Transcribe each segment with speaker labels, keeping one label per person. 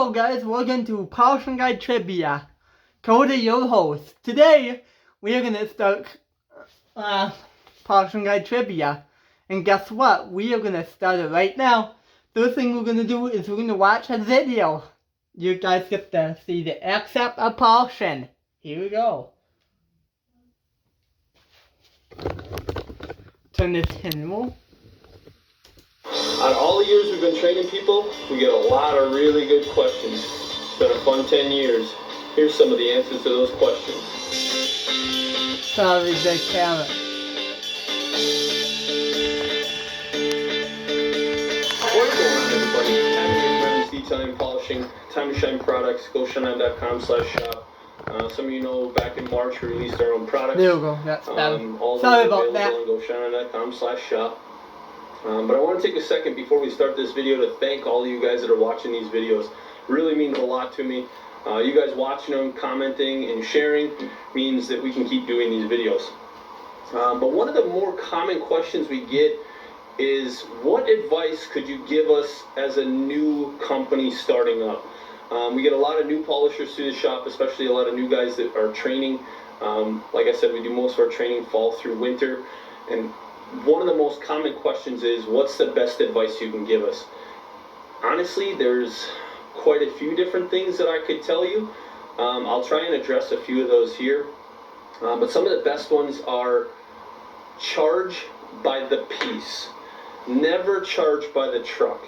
Speaker 1: Hello guys, welcome to Polishing Guide Trivia. Cody, your host. Today, we are going to start Polishing Guide Trivia. And guess what? We are going to start it right now. First thing we're going to do is we're going to watch a video. You guys get to see the accept of polishing. Here we go. Turn this handle.
Speaker 2: On all the years we've been training people, we get a lot of really good questions. It's been a fun 10 years. Here's some of the answers to those questions.
Speaker 1: Sorry, the camera.
Speaker 2: What's going on, everybody? Having friends, detailing, polishing, time to shine products. Go shine.com/shop. Some of you know back in March we released our own products.
Speaker 1: There we go. That's better.
Speaker 2: Sorry about that. Go shine.com/shop. But I want to take a second before we start this video to thank all of you guys that are watching these videos. It really means a lot to me. You guys watching them, commenting, and sharing means that we can keep doing these videos. But one of the more common questions we get is, what advice could you give us as a new company starting up? We get a lot of new polishers through the shop, especially a lot of new guys that are training. Like I said, we do most of our training fall through winter. And one of the most common questions is, what's the best advice you can give us? Honestly, there's quite a few different things that I could tell you. I'll try and address a few of those here. But some of the best ones are charge by the piece. Never charge by the truck.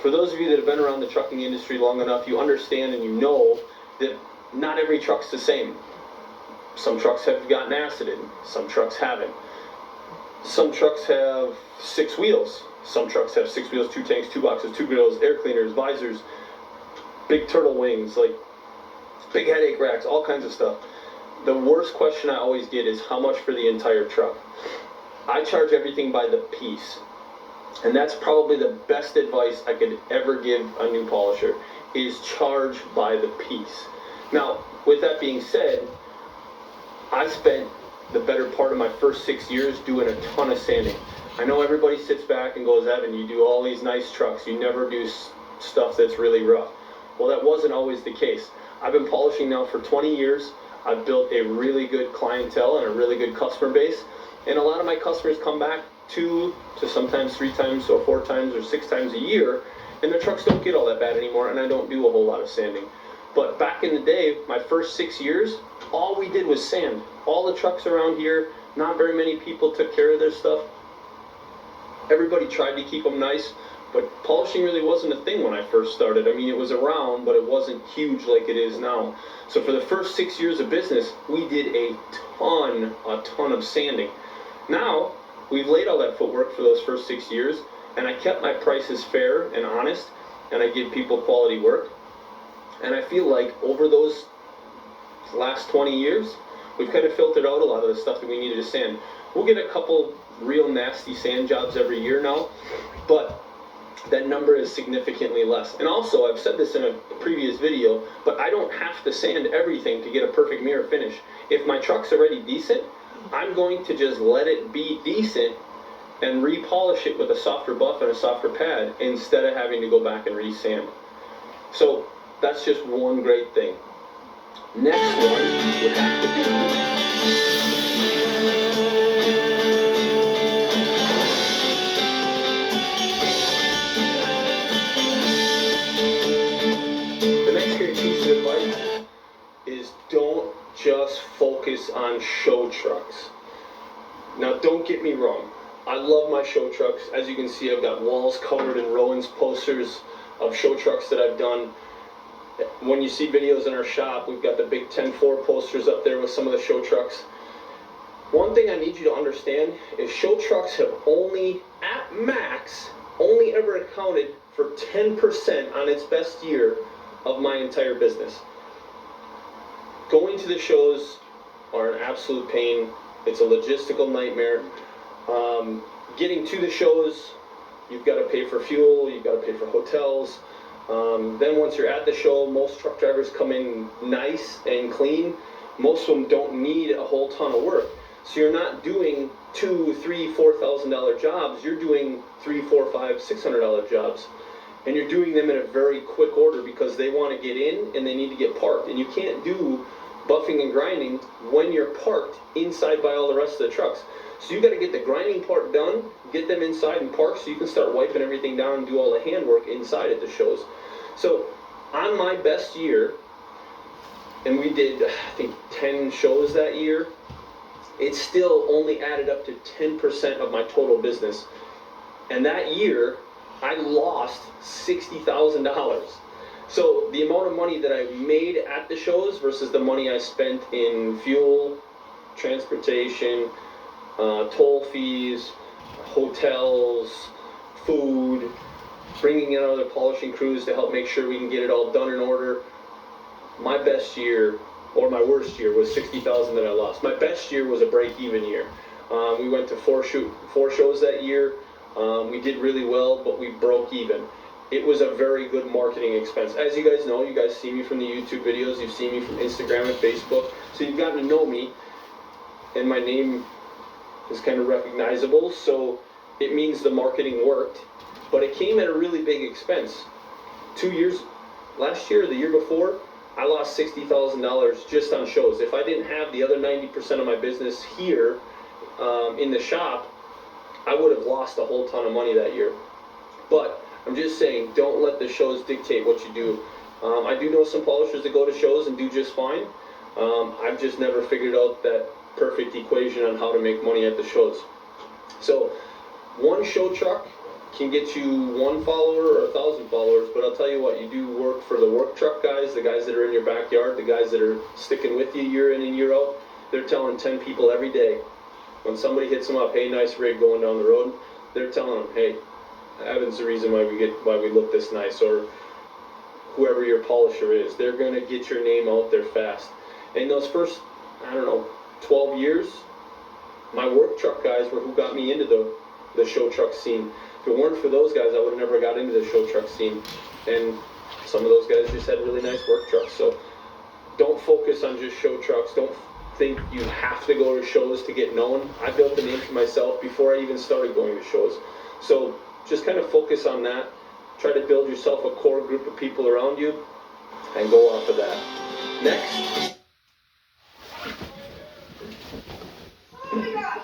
Speaker 2: For those of you that have been around the trucking industry long enough, you understand and you know that not every truck's the same. Some trucks have gotten acided, some trucks haven't. Some trucks have 6 wheels. Some trucks have 6 wheels, 2 tanks, 2 boxes, 2 grills, air cleaners, visors, big turtle wings, like big headache racks, all kinds of stuff. The worst question I always get is, how much for the entire truck? I charge everything by the piece. And that's probably the best advice I could ever give a new polisher, is charge by the piece. Now, with that being said, I spent the better part of my first 6 years doing a ton of sanding. I know everybody sits back and goes, Evan, you do all these nice trucks, you never do stuff that's really rough. Well, that wasn't always the case. I've been polishing now for 20 years. I've built a really good clientele and a really good customer base, and a lot of my customers come back 2 to sometimes 3 times or 4 times or 6 times a year, and their trucks don't get all that bad anymore, and I don't do a whole lot of sanding. But back in the day, my first 6 years, all we did was sand. All the trucks around here, not very many people took care of their stuff. Everybody tried to keep them nice, but polishing really wasn't a thing when I first started. I mean, it was around, but it wasn't huge like it is now. So for the first 6 years of business, we did a ton of sanding. Now, we've laid all that footwork for those first 6 years, and I kept my prices fair and honest, and I give people quality work. And I feel like over those last 20 years, we've kind of filtered out a lot of the stuff that we needed to sand. We'll get a couple real nasty sand jobs every year now, but that number is significantly less. And also, I've said this in a previous video, but I don't have to sand everything to get a perfect mirror finish. If my truck's already decent, I'm going to just let it be decent and repolish it with a softer buff and a softer pad instead of having to go back and re-sand. So that's just one great thing. Next one would have to be the next great piece of advice is, don't just focus on show trucks. Now, don't get me wrong. I love my show trucks. As you can see, I've got walls covered in Rowan's posters of show trucks that I've done. When you see videos in our shop, we've got the big 10-4 posters up there with some of the show trucks. One thing I need you to understand is show trucks have only, at max, only ever accounted for 10% on its best year of my entire business. Going to the shows are an absolute pain. It's a logistical nightmare. Getting to the shows, you've got to pay for fuel, you've got to pay for hotels. Then once you're at the show, most truck drivers come in nice and clean. Most of them don't need a whole ton of work. So you're not doing $2,000, $3,000, $4,000 jobs. You're doing $300, $400, $500, $600 jobs. and you're doing them in a very quick order because they want to get in and they need to get parked. And you can't do buffing and grinding when you're parked inside by all the rest of the trucks. So you got to get the grinding part done, get them inside and parked so you can start wiping everything down and do all the handwork inside at the shows. So on my best year, and we did, I think, 10 shows that year, it still only added up to 10% of my total business. And that year, I lost $60,000. So the amount of money that I made at the shows versus the money I spent in fuel, transportation, toll fees, hotels, food, bringing in other polishing crews to help make sure we can get it all done in order. My best year, or my worst year, was $60,000 that I lost. My best year was a break-even year. We went to four shows that year. We did really well, but we broke even. It was a very good marketing expense. As you guys know, you guys see me from the YouTube videos, you've seen me from Instagram and Facebook, so you've gotten to know me, and my name is kind of recognizable, so it means the marketing worked, but it came at a really big expense. 2 years, last year, the year before, I lost $60,000 just on shows. If I didn't have the other 90% of my business here in the shop, I would have lost a whole ton of money that year. But I'm just saying, don't let the shows dictate what you do. I do know some polishers that go to shows and do just fine. I've just never figured out that perfect equation on how to make money at the shows. So one show truck can get you 1 follower or 1,000 followers, but I'll tell you what, you do work for the work truck guys, the guys that are in your backyard, the guys that are sticking with you year in and year out. They're telling 10 people every day. When somebody hits them up, hey, nice rig going down the road, they're telling them, hey, Evan's the reason why we look this nice, or whoever your polisher is. They're gonna get your name out there fast. And those first, 12 years, my work truck guys were who got me into the show truck scene. If it weren't for those guys, I would have never got into the show truck scene. And some of those guys just had really nice work trucks. So don't focus on just show trucks. Don't think you have to go to shows to get known. I built a name for myself before I even started going to shows. So just kind of focus on that. Try to build yourself a core group of people around you and go off of that. Next.
Speaker 3: Oh my gosh.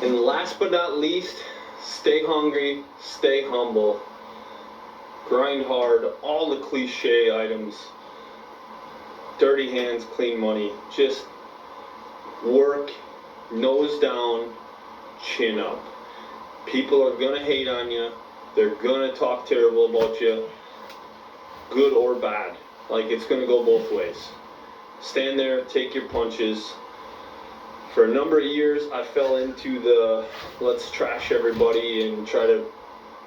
Speaker 2: And last but not least, stay hungry, stay humble, grind hard, all the cliche items, dirty hands, clean money, just work, nose down, chin up. People are gonna hate on you, they're gonna talk terrible about you, good or bad. Like, it's gonna go both ways. Stand there, take your punches. For a number of years, I fell into the let's trash everybody and try to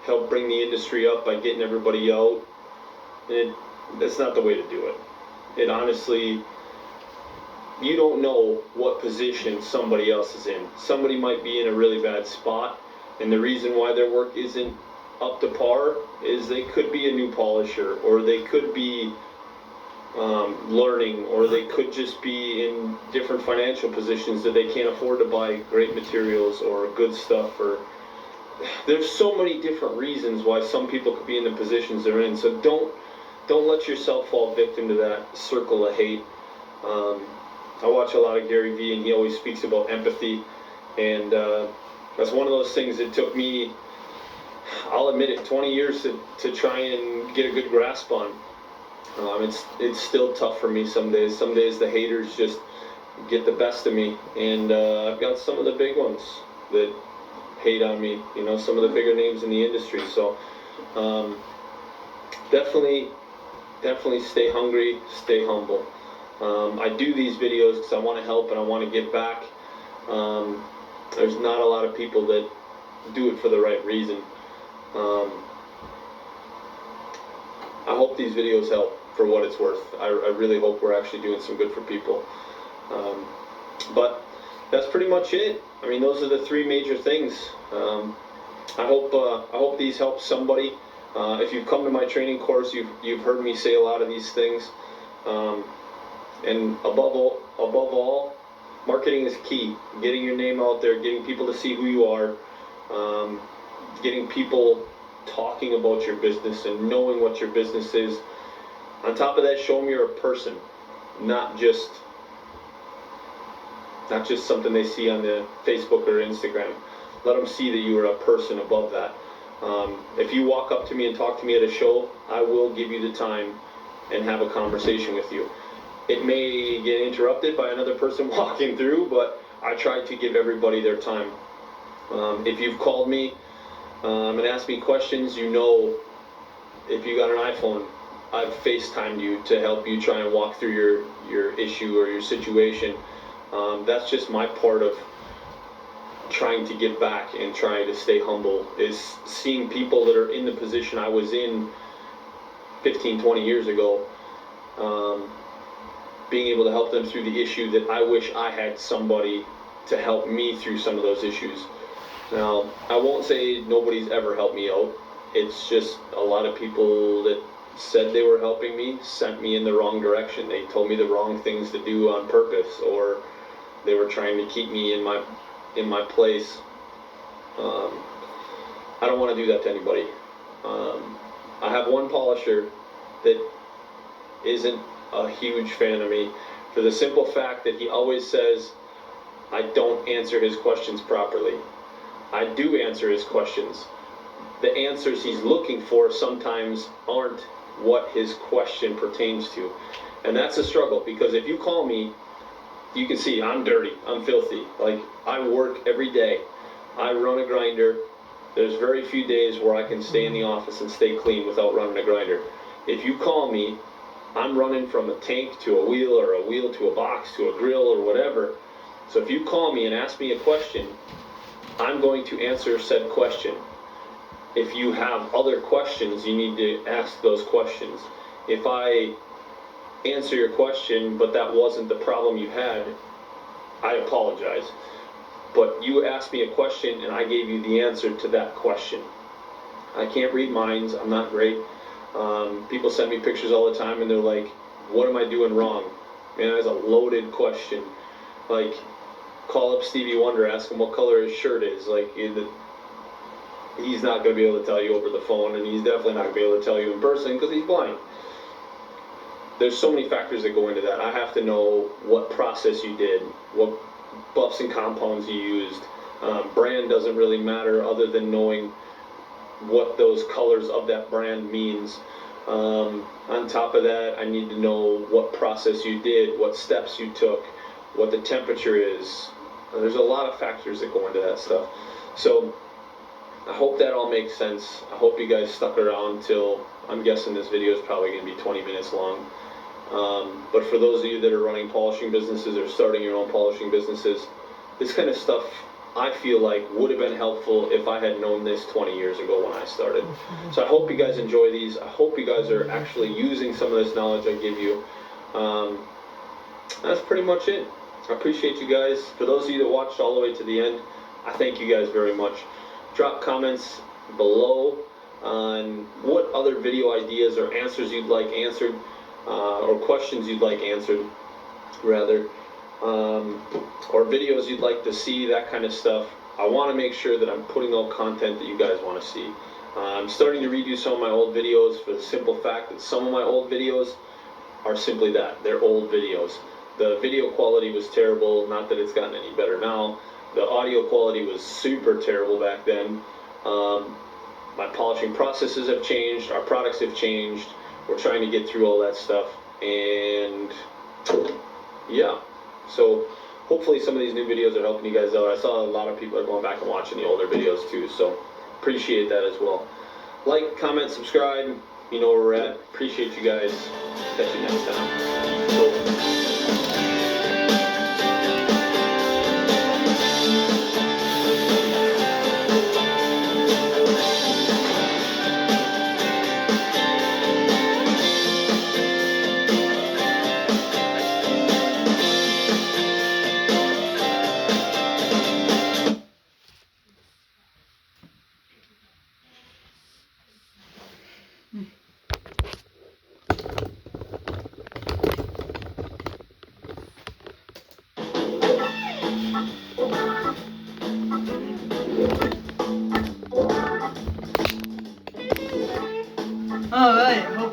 Speaker 2: help bring the industry up by getting everybody out. And that's not the way to do it. It honestly, you don't know what position somebody else is in. Somebody might be in a really bad spot, and the reason why their work isn't up to par is they could be a new polisher, or they could be learning, or they could just be in different financial positions that they can't afford to buy great materials or good stuff. Or there's so many different reasons why some people could be in the positions they're in. So don't let yourself fall victim to that circle of hate. I watch a lot of Gary Vee, and he always speaks about empathy, and that's one of those things that took me, I'll admit it, 20 years to try and get a good grasp on. It's still tough for me some days. Some days the haters just get the best of me, and I've got some of the big ones that hate on me, some of the bigger names in the industry. So definitely stay hungry, stay humble. I do these videos because I want to help and I want to give back. There's not a lot of people that do it for the right reason. I hope these videos help for what it's worth. I really hope we're actually doing some good for people. But that's pretty much it. I mean, those are the three major things. I hope these help somebody. If you've come to my training course, you've heard me say a lot of these things. And above all, marketing is key. Getting your name out there, getting people to see who you are, getting people talking about your business and knowing what your business is. On top of that, show them you're a person, not just something they see on the Facebook or Instagram. Let them see that you are a person above that. If you walk up to me and talk to me at a show, I will give you the time and have a conversation with you. It may get interrupted by another person walking through, but I try to give everybody their time. If you've called me and asked me questions, you know, if you got an iPhone, I've FaceTimed you to help you try and walk through your issue or your situation. That's just my part of trying to give back and trying to stay humble, is seeing people that are in the position I was in 15, 20 years ago, being able to help them through the issue that I wish I had somebody to help me through some of those issues. Now, I won't say nobody's ever helped me out. It's just a lot of people that said they were helping me sent me in the wrong direction. They told me the wrong things to do on purpose, or they were trying to keep me in my place. I don't want to do that to anybody. I have one polisher that isn't a huge fan of me for the simple fact that he always says I don't answer his questions properly. I do answer his questions. The answers he's looking for sometimes aren't what his question pertains to. And that's a struggle, because if you call me, you can see I'm dirty, I'm filthy. Like, I work every day. I run a grinder. There's very few days where I can stay in the office and stay clean without running a grinder. If you call me, I'm running from a tank to a wheel, or a wheel to a box to a grill or whatever. So if you call me and ask me a question, I'm going to answer said question. If you have other questions, you need to ask those questions. If I answer your question, but that wasn't the problem you had, I apologize. But you asked me a question and I gave you the answer to that question. I can't read minds, I'm not great. People send me pictures all the time and they're like, what am I doing wrong? Man, that's a loaded question. Like, call up Stevie Wonder, ask him what color his shirt is. Like, he's not going to be able to tell you over the phone, and he's definitely not going to be able to tell you in person because he's blind. There's so many factors that go into that. I have to know what process you did, what buffs and compounds you used. Brand doesn't really matter other than knowing what those colors of that brand means. On top of that, I need to know what process you did, what steps you took, what the temperature is. There's a lot of factors that go into that stuff. So I hope that all makes sense. I hope you guys stuck around till, I'm guessing this video is probably going to be 20 minutes long. But for those of you that are running polishing businesses or starting your own polishing businesses, this kind of stuff I feel like would have been helpful if I had known this 20 years ago when I started. So I hope you guys enjoy these. I hope you guys are actually using some of this knowledge I give you. That's pretty much it. I appreciate you guys. For those of you that watched all the way to the end, I thank you guys very much. Drop comments below on what other video ideas or answers you'd like answered, or questions you'd like answered, rather, or videos you'd like to see, that kind of stuff. I want to make sure that I'm putting out content that you guys want to see. I'm starting to redo some of my old videos for the simple fact that some of my old videos are simply that. They're old videos. The video quality was terrible, not that it's gotten any better now. The audio quality was super terrible back then. My polishing processes have changed, our products have changed. We're trying to get through all that stuff, and yeah. So hopefully some of these new videos are helping you guys out. I saw a lot of people are going back and watching the older videos too, so appreciate that as well. Like, comment, subscribe, you know where we're at. Appreciate you guys. Catch you next time. So,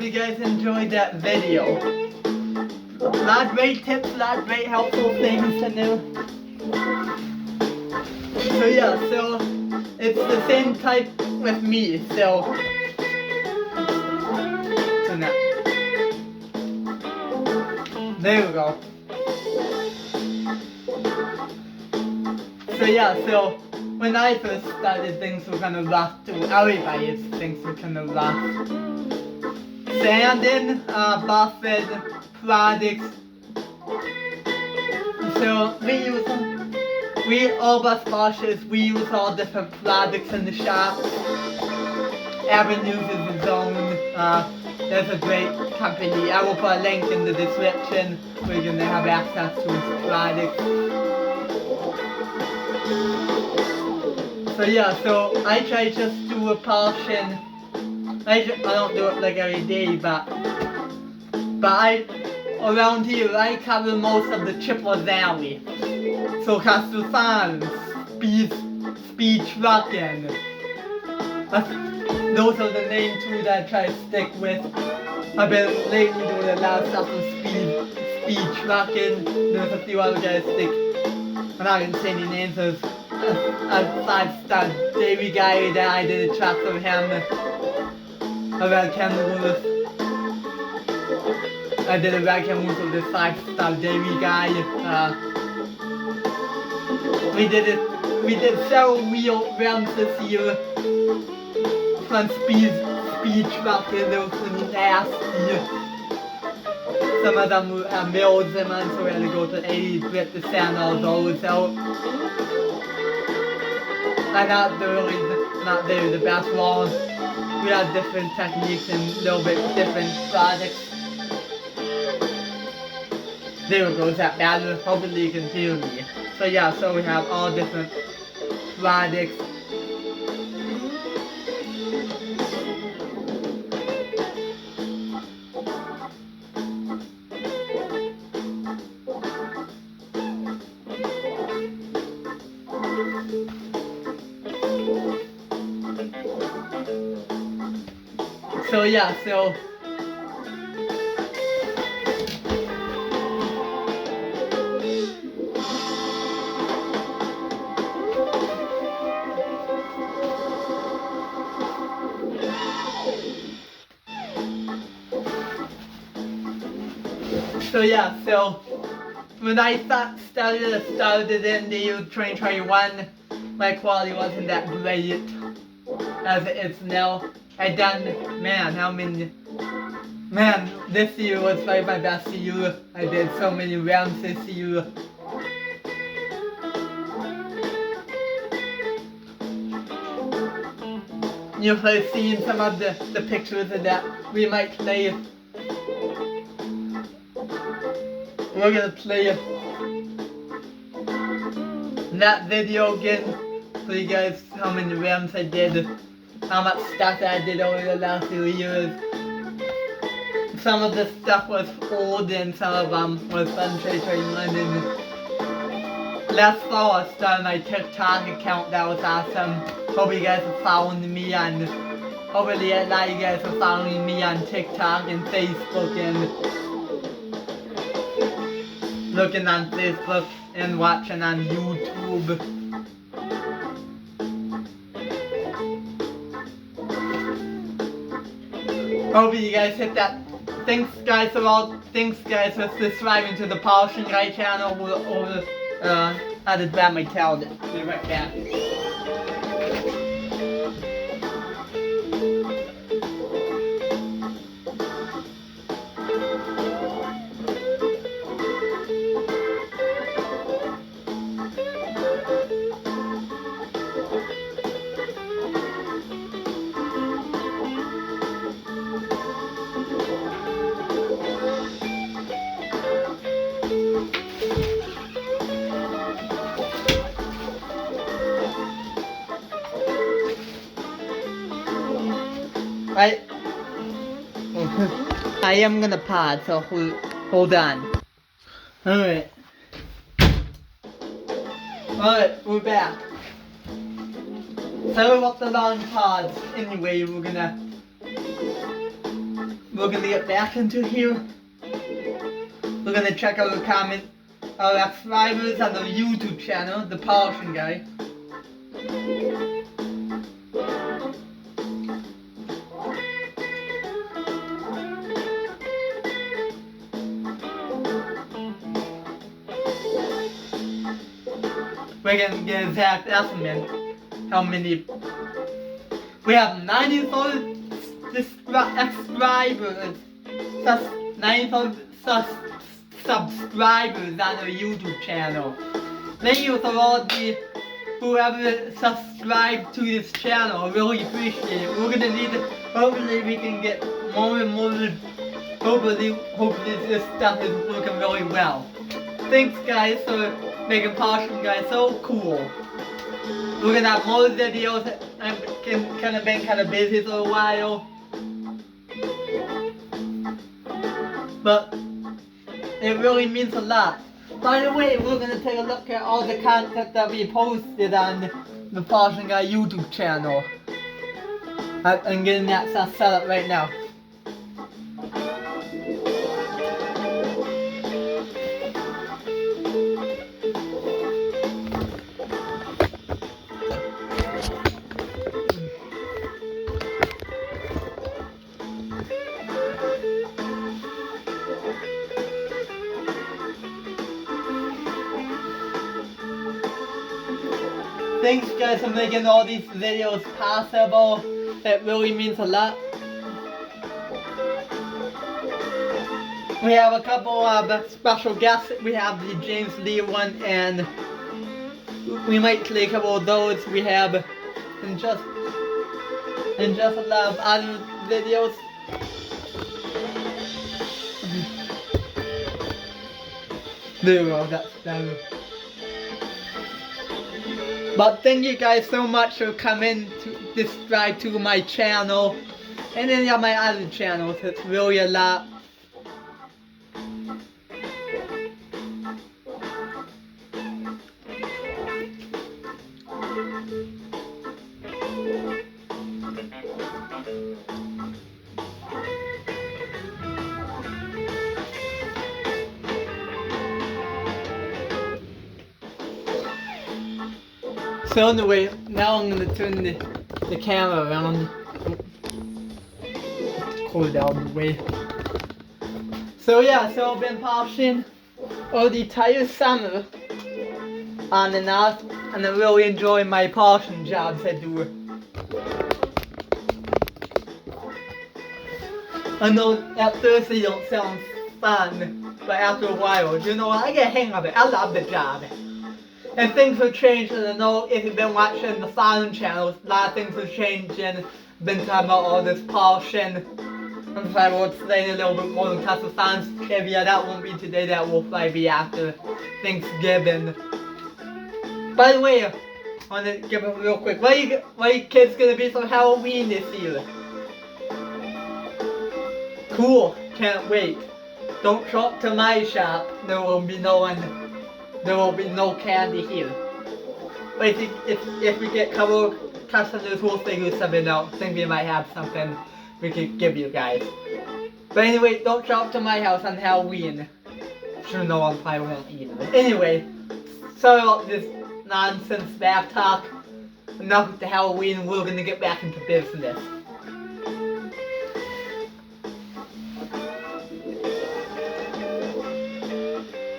Speaker 1: you guys enjoyed that video. A lot of great tips, a lot of great helpful things to know. So yeah, so it's the same type with me, so now. There we go. So yeah, so when I first started, things were kind of rough too. Everybody's things were kind of rough. Sanding, buffet, products. So all of us washers, we use all different products in the shop. Evan uses his own. There's a great company. I will put a link in the description where you're gonna have access to his products. So yeah, so I try just do a polishing. I don't do it like every day, but around here I cover most of the Chippewa Valley. So Castle Farms, speed trucking. Those are the main two that I try to stick with. I've been lately doing a lot of stuff with speed trucking. There's a few other guys stick. I'm not gonna say any names. There's a 5-star dairy guy that I did a truck for him. Around Kenwood. I did a rag Kenwood with this 5-star dairy guy. We did several wheel rounds this year. From speed trucking, those were nasty. Some of them have mills in them, so we had to go to 80 grit to sand all those out. And not really the best ones. We have different techniques and a little bit different products. There goes that battle, hopefully you can hear me. So yeah, so we have all different products. So yeah, so when I started in the year 2021, my quality wasn't that great as it is now. This year was probably my best year. I did so many rounds this year. You've probably seen some of the pictures of that. We might play. We're gonna play that video again for you guys, how many rounds I did, how much stuff I did over the last few years. Some of the stuff was old and some of them was from 2021. And last fall I started my TikTok account. That was awesome. Hope you guys are following me on, hopefully a lot of you guys are following me on TikTok and Facebook and looking on Facebook and watching on YouTube. Hope you guys hit that. Thanks guys for subscribing to the Polishing Guy channel. I had to grab my towel. Be right back. I am gonna pause, so hold on. Alright, we're back. Sorry about the long pause. Anyway, we're gonna get back into here. We're gonna check out our subscribers on the YouTube channel, the Polishing Guy. We're gonna get an exact estimate how many. We have 94 subscribers. 94 subscribers on our YouTube channel. Thank you for all the whoever subscribed to this channel. I really appreciate it. We're gonna need it. Hopefully we can get more and more. Hopefully this stuff is working really well. Thanks guys for making Polishing Guy so cool. We're gonna have more videos. I've been kind of busy for a while, but it really means a lot. By the way, we're gonna take a look at all the content that we posted on the Polishing Guy YouTube channel. I'm getting that stuff set up right now. Thanks guys for making all these videos possible. It really means a lot. We have a couple of special guests. We have the James Lee one, and we might play a couple of those. We have and just a lot of other videos. There we go, that's done. But thank you guys so much for coming to subscribe to my channel and any of my other channels. It's really a lot. So anyway, now I'm gonna turn the camera around. Cool down the way. So yeah, so I've been polishing all the entire summer on and off, and I really enjoy my polishing jobs I do. I know at first they don't sound fun, but after a while, you know what, I get a hang of it. I love the job. And things have changed, and I know if you've been watching the Silent channels, a lot of things have changed, and I've been talking about all this polishing. I'm sorry, we'll explain a little bit more in terms of science trivia. That won't be today, that will probably be after Thanksgiving. By the way, I want to give it real quick. What are you kids gonna be for Halloween this year? Cool, can't wait. Don't show up to my shop. There will be no candy here. But if we get a couple customers who'll figure something out, I think we might have something we could give you guys. But anyway, don't show up to my house on Halloween. Sure, no one probably won't either. Anyway, sorry about this nonsense back talk. Enough with the Halloween, we're gonna get back into business.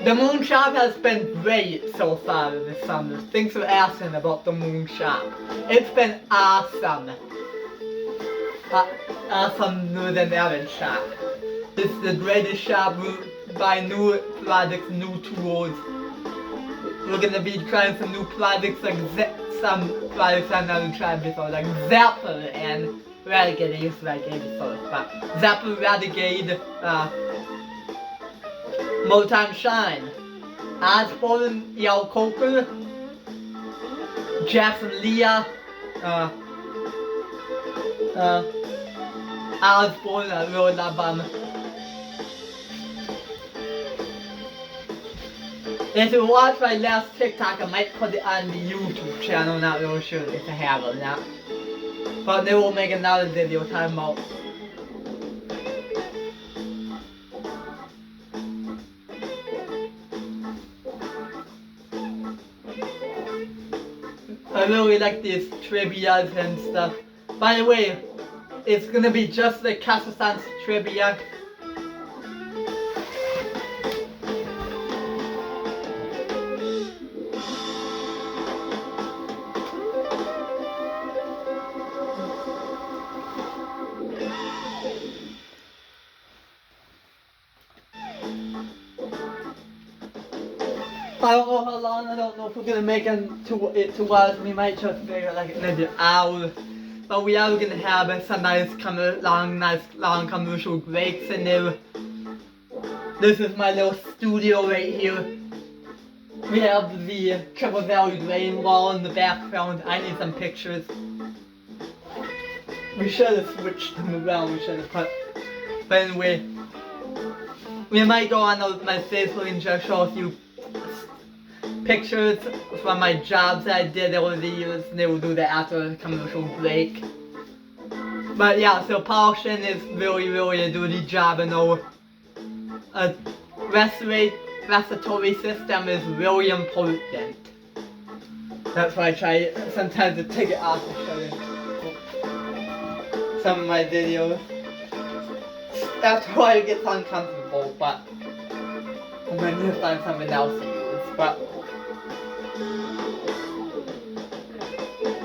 Speaker 1: The Moon Shop has been great so far this summer. Thanks for asking about the Moon Shop. It's been awesome. Awesomer than ever shop. It's the greatest shop. We buy new products, new tools. We're gonna be trying some new products, like some products I've never tried before, like Zapper and Renegade. I used to like it before, but Zapper, Renegade, Motown Shine, Osborne, Yellow Coker, Jackson Leah, Osborne, I really love them. If you watch my last TikTok, I might put it on the YouTube channel, not really sure if I have or not. But they will make another video talking about really like these trivias and stuff. By the way, it's gonna be just the Kazakhstan's trivia. I don't know how long, I don't know if we're gonna make it 2 hours, we might just make it like maybe an hour. But we are gonna have some nice long commercial breaks in there. This is my little studio right here. We have the Triple Valley rain wall in the background. I need some pictures. We should have switched them around, we should have put. But anyway, we might go on my Facebook and just show a few pictures from my jobs that I did over the years. They will do that after the commercial break. But yeah, so polishing is really a dirty job, and a respiratory system is really important. That's why I try sometimes to take it off and show you some of my videos. That's why it gets uncomfortable, but I'm gonna need to find something else to use. But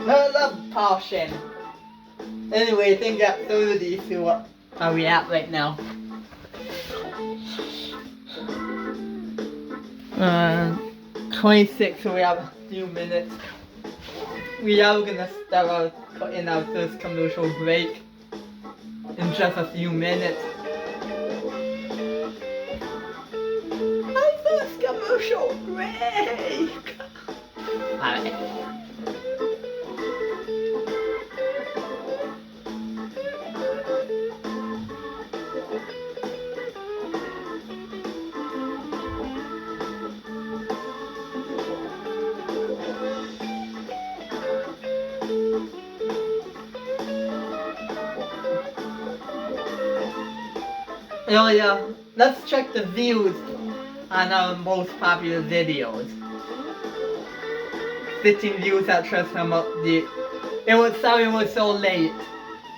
Speaker 1: I love polishing. Anyway, I think at 30, so what are we at right now? 26, so we have a few minutes. We are gonna start putting our first commercial break in just a few minutes. Our first commercial break! Alright. Oh yeah, let's check the views on our most popular videos. 15 views at just from up the... Sorry it was so late.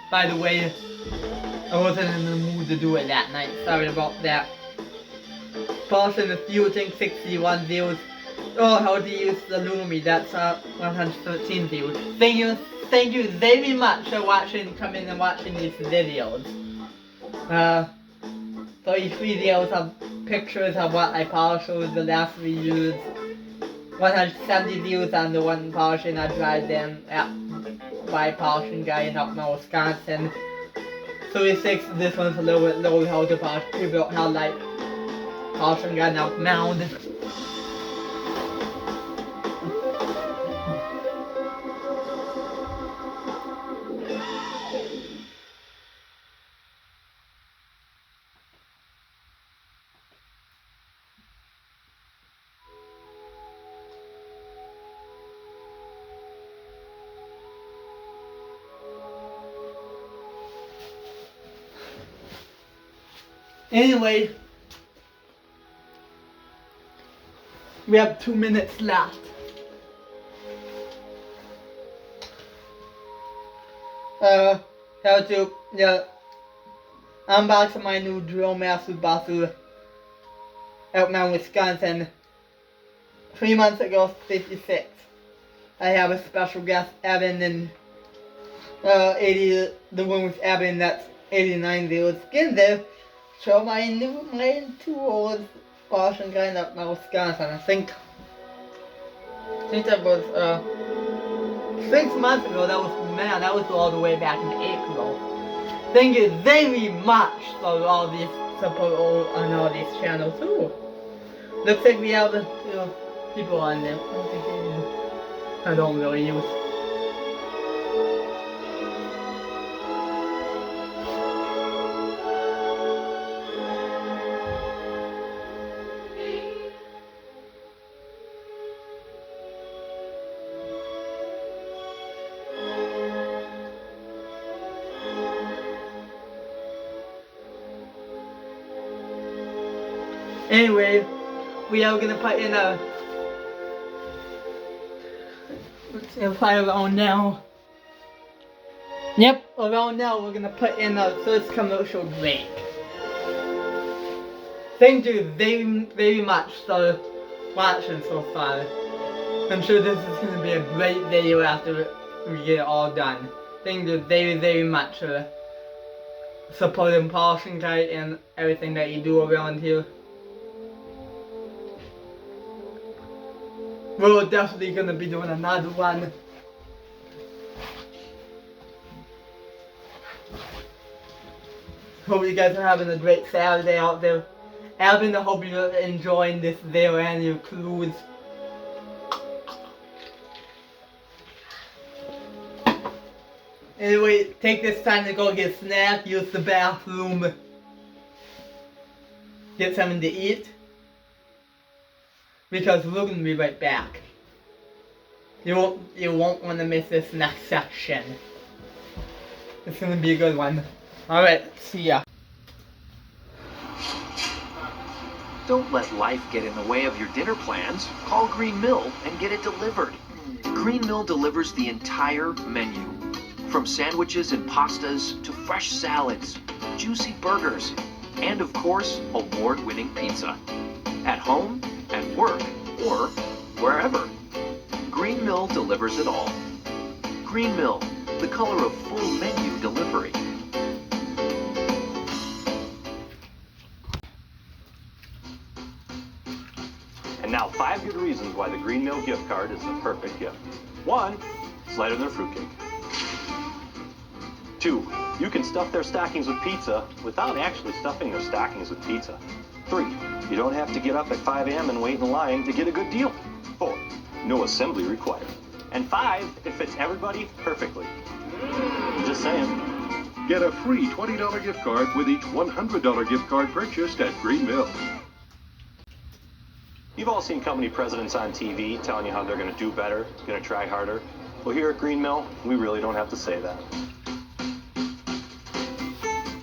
Speaker 1: By the way, I wasn't in the mood to do it that night. Sorry about that. Portion of using 61 views. Oh, how to use the Lumi, that's 113 views. Thank you very much for coming and watching these videos. 33 videos of pictures of what I polished over the last 3 years. 170 views on the one polishing I tried then by polishing guy in Upper Wisconsin. 36, this one's a little bit lower how to polish, about how light polishing guy in Elk Mound. Anyway, we have 2 minutes left. How to unbox my new drill master buffer out in Wisconsin. 3 months ago, 56. I have a special guest, Evan, and 80. The one with Evan, that's 89 views. Get in there. Show my two old polishing guy up in Wisconsin. I think that was 6 months ago. That was all the way back in April. Thank you very much for all this support on all these channels too. Looks like we have people on there. I don't really use. Anyway, we are gonna put in a... Let's If I around now. Yep, around now we're gonna put in our first commercial break. Thank you very much for watching so far. I'm sure this is gonna be a great video after we get it all done. Thank you very much for supporting Polishing Kite and everything that you do around here. We're definitely gonna be doing another one. Hope you guys are having a great Saturday out there. Alvin, I hope you're enjoying this video and your cruise. Anyway, take this time to go get a snack, use the bathroom, get something to eat, because we're gonna be right back. You won't want to miss this next section. It's gonna be a good one. Alright, see ya.
Speaker 4: Don't let life get in the way of your dinner plans. Call Green Mill and get it delivered. Green Mill delivers the entire menu. From sandwiches and pastas to fresh salads, juicy burgers, and of course, award-winning pizza. At home, at work, or wherever. Green Mill delivers it all. Green Mill, the color of full menu delivery.
Speaker 5: And now 5 good reasons why the Green Mill gift card is the perfect gift. 1, it's lighter than fruitcake. 2, you can stuff their stockings with pizza without actually stuffing their stockings with pizza. 3, you don't have to get up at 5 a.m. and wait in line to get a good deal. 4, no assembly required. And 5, it fits everybody perfectly. Just saying.
Speaker 6: Get a free $20 gift card with each $100 gift card purchased at Green Mill.
Speaker 5: You've all seen company presidents on TV telling you how they're going to do better, going to try harder. Well, here at Green Mill, we really don't have to say that.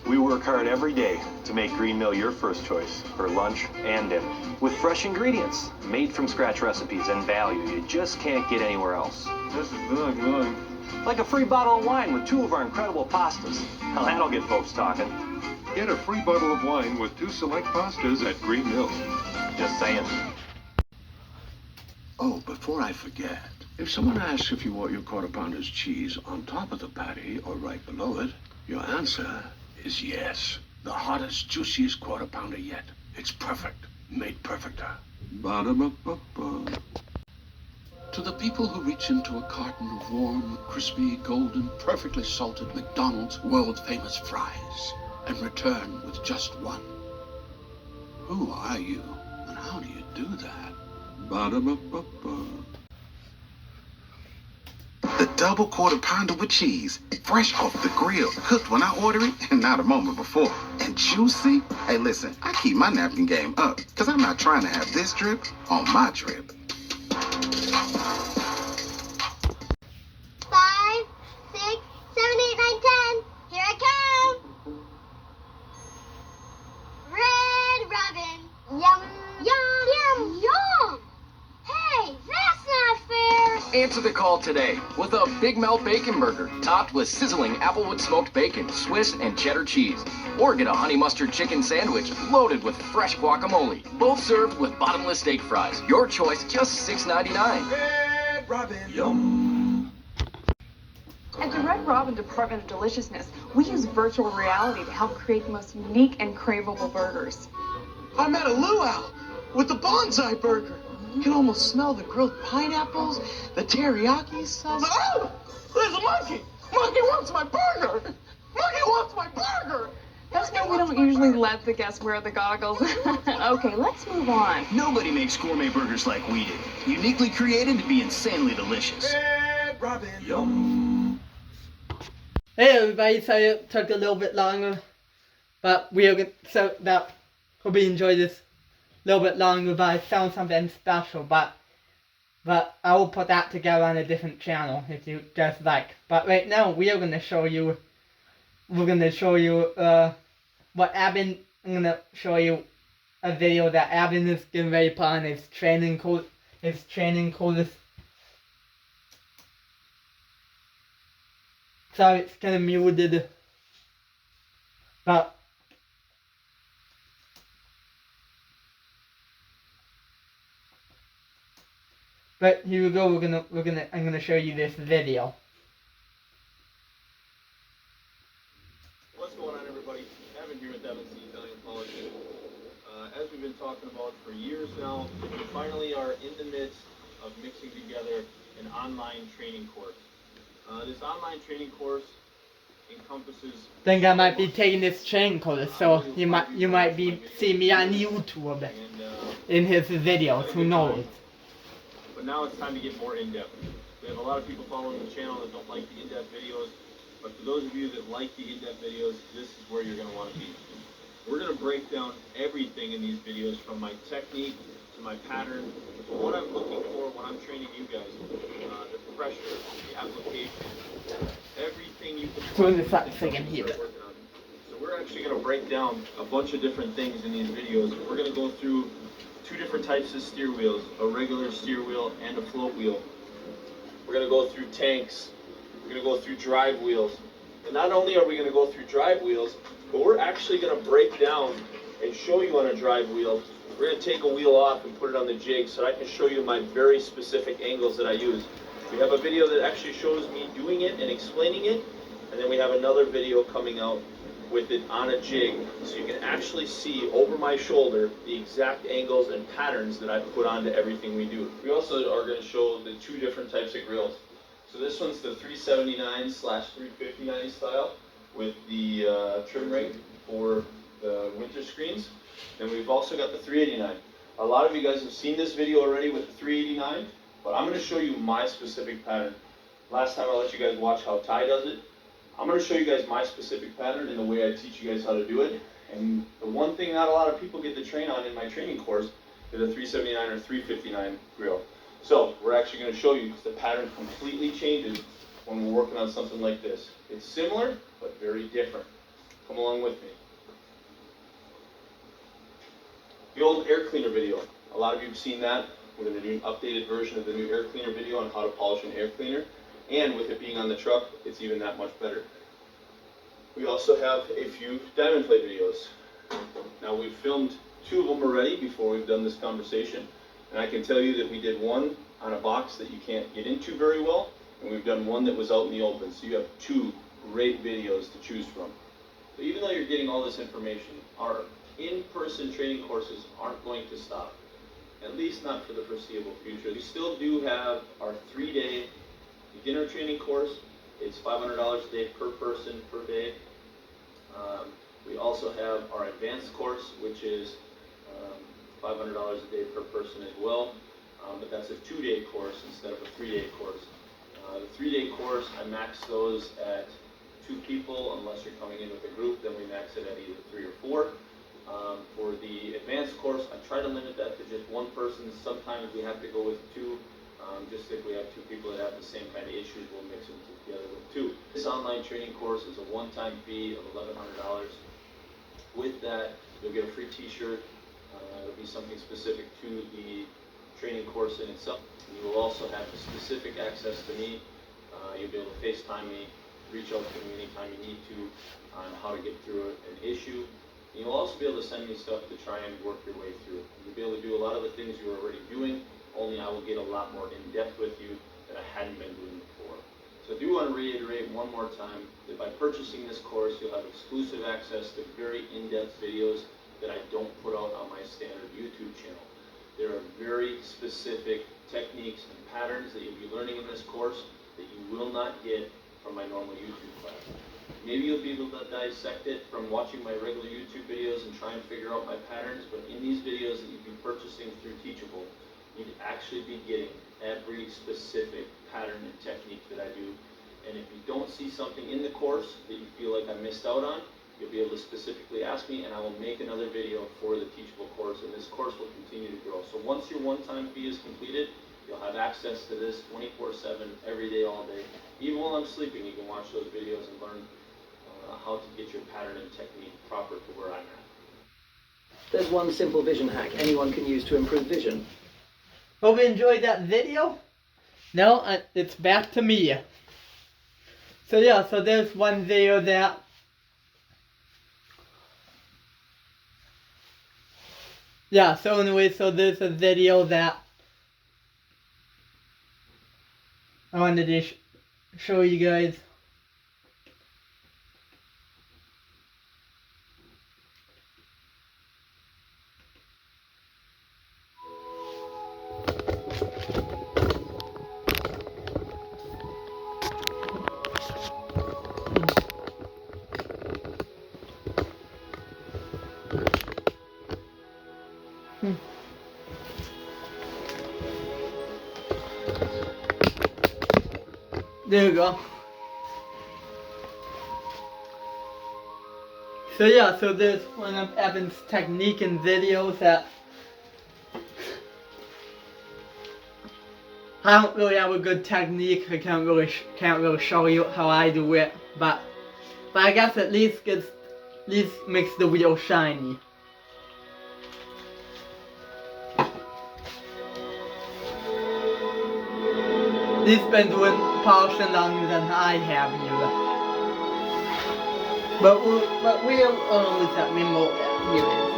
Speaker 5: We work hard every day to make Green Mill your first choice for lunch and dinner. With fresh ingredients, made from scratch recipes, and value you just can't get anywhere else.
Speaker 6: This is good.
Speaker 5: Like a free bottle of wine with 2 of our incredible pastas. Well, that'll get folks talking.
Speaker 6: Get a free bottle of wine with 2 select pastas at Green Mill.
Speaker 5: Just saying.
Speaker 7: Oh, before I forget, if someone asks if you want your quarter pounder's cheese on top of the patty or right below it, your answer is yes. The hottest, juiciest quarter pounder yet. It's perfect. Made perfecter. Ba-da-ba-ba-ba. To the people who reach into a carton of warm, crispy, golden, perfectly salted McDonald's world-famous fries and return with just one. Who are you, and how do you do that? Ba-da-ba-ba-ba.
Speaker 8: The double quarter pounder with cheese, fresh off the grill, cooked when I order it and not a moment before. And juicy? Hey, listen, I keep my napkin game up because I'm not trying to have this drip on my drip.
Speaker 3: 5, 6, 7, 8, 9, 10. Here I come. Red Robin. Yum, yum, yum, yum. Hey, that's not fair.
Speaker 9: Answer the call today with a Big Melt Bacon Burger topped with sizzling applewood smoked bacon, Swiss, and cheddar cheese. Or get a honey mustard chicken sandwich loaded with fresh guacamole. Both served with bottomless steak fries. Your choice, just $6.99.
Speaker 7: Red Robin. Yum.
Speaker 10: At the Red Robin Department of Deliciousness, we use virtual reality to help create the most unique and craveable burgers.
Speaker 7: I'm at a luau with the bonsai burger. You can almost smell the grilled pineapples, the teriyaki sauce. Oh, there's a monkey. Monkey wants my burger. Monkey wants my burger.
Speaker 10: That's why we don't usually let the guests wear the goggles. Okay, let's move on.
Speaker 7: Nobody makes gourmet burgers like we do. Uniquely created to be insanely delicious. Red Robin. Yum.
Speaker 1: Hey everybody, sorry it took a little bit longer, but we are gonna, so that hope you enjoyed this a little bit longer, but I found something special, but I will put that together on a different channel if you just like. But right now we are gonna show you, what Abin, I'm gonna show you a video that Abin is getting ready to put on his training course Sorry, it's kind of muted. But here we go. I'm gonna show you this video.
Speaker 2: What's going on, everybody? Evan here with Evan's Italian Polishing. As we've been talking about for years now, we finally are in the midst of mixing together an online training course. This online training course encompasses.
Speaker 1: Think I might be taking this training course, so you might be seeing me on YouTube in his videos. Who knows?
Speaker 2: But now it's time to get more in depth. We have a lot of people following the channel that don't like the in-depth videos. But for those of you that like the in-depth videos, this is where you're going to want to be. We're going to break down everything in these videos, from my technique to my pattern to what I'm looking for when I'm training you guys. The pressure, the application, everything you can
Speaker 1: Doing this hot second here.
Speaker 2: So we're actually going to break down a bunch of different things in these videos. We're going to go through 2 different types of steer wheels, a regular steer wheel and a float wheel. We're going to go through tanks. We're going to go through drive wheels. And not only are we going to go through drive wheels, but we're actually going to break down and show you on a drive wheel. We're going to take a wheel off and put it on the jig so I can show you my very specific angles that I use. We have a video that actually shows me doing it and explaining it, and then we have another video coming out with it on a jig, so you can actually see over my shoulder the exact angles and patterns that I put onto everything we do. We also are going to show the 2 different types of grills. So this one's the 379/359 style with the trim ring for the winter screens. Then we've also got the 389. A lot of you guys have seen this video already with the 389, but I'm going to show you my specific pattern. Last time I let you guys watch how Ty does it. I'm going to show you guys my specific pattern and the way I teach you guys how to do it. And the one thing not a lot of people get to train on in my training course is a 379 or 359 grill. So we're actually going to show you, because the pattern completely changes when we're working on something like this. It's similar, but very different. Come along with me. The old air cleaner video. A lot of you have seen that. We're going to do an updated version of the new air cleaner video on how to polish an air cleaner. And with it being on the truck, it's even that much better. We also have a few diamond plate videos. Now, we've filmed 2 of them already before we've done this conversation. And I can tell you that we did one on a box that you can't get into very well, and we've done one that was out in the open. So you have 2 great videos to choose from. So even though you're getting all this information, our in-person training courses aren't going to stop. At least not for the foreseeable future. We still do have our 3-day beginner training course. It's $500 a day per person per day. We also have our advanced course, which is $500 a day per person as well. But that's a 2-day course instead of a 3-day course. The 3-day course, I max those at 2 people. Unless you're coming in with a group, then we max it at either 3 or 4. For the advanced course, I try to limit that to just 1 person. Sometimes we have to go with 2. Just if we have 2 people that have the same kind of issues, we'll mix them together with 2. This online training course is a one-time fee of $1,100. With that, you'll get a free t-shirt. It'll be something specific to the training course in itself. And you will also have specific access to me. You'll be able to FaceTime me, reach out to me anytime you need to on how to get through an issue. And you'll also be able to send me stuff to try and work your way through. You'll be able to do a lot of the things you're already doing, only I will get a lot more in-depth with you that I hadn't been doing before. So I do want to reiterate one more time that by purchasing this course, you'll have exclusive access to very in-depth videos that I don't put out on my standard YouTube channel. There are very specific techniques and patterns that you'll be learning in this course that you will not get from my normal YouTube class. Maybe you'll be able to dissect it from watching my regular YouTube videos and try and figure out my patterns, but in these videos that you'll be purchasing through Teachable, you'd actually be getting every specific pattern and technique that I do. And if you don't see something in the course that you feel like I missed out on, you'll be able to specifically ask me, and I will make another video for the Teachable course, and this course will continue to grow. So once your one-time fee is completed, you'll have access to this 24/7, every day, all day. Even while I'm sleeping, you can watch those videos and learn how to get your pattern and technique proper to where I'm at.
Speaker 11: There's one simple vision hack anyone can use to improve vision.
Speaker 1: Hope you enjoyed that video. Now it's back to me. So yeah, so there's one video that so anyway, so there's a video that I wanted to show you guys. There you go. So yeah, so there's one of Evan's technique and videos that I don't really have a good technique. I can't really show you how I do it, but I guess at least makes the wheel shiny. He's been doing polishing longer than I have here. But we'll always have remote viewing.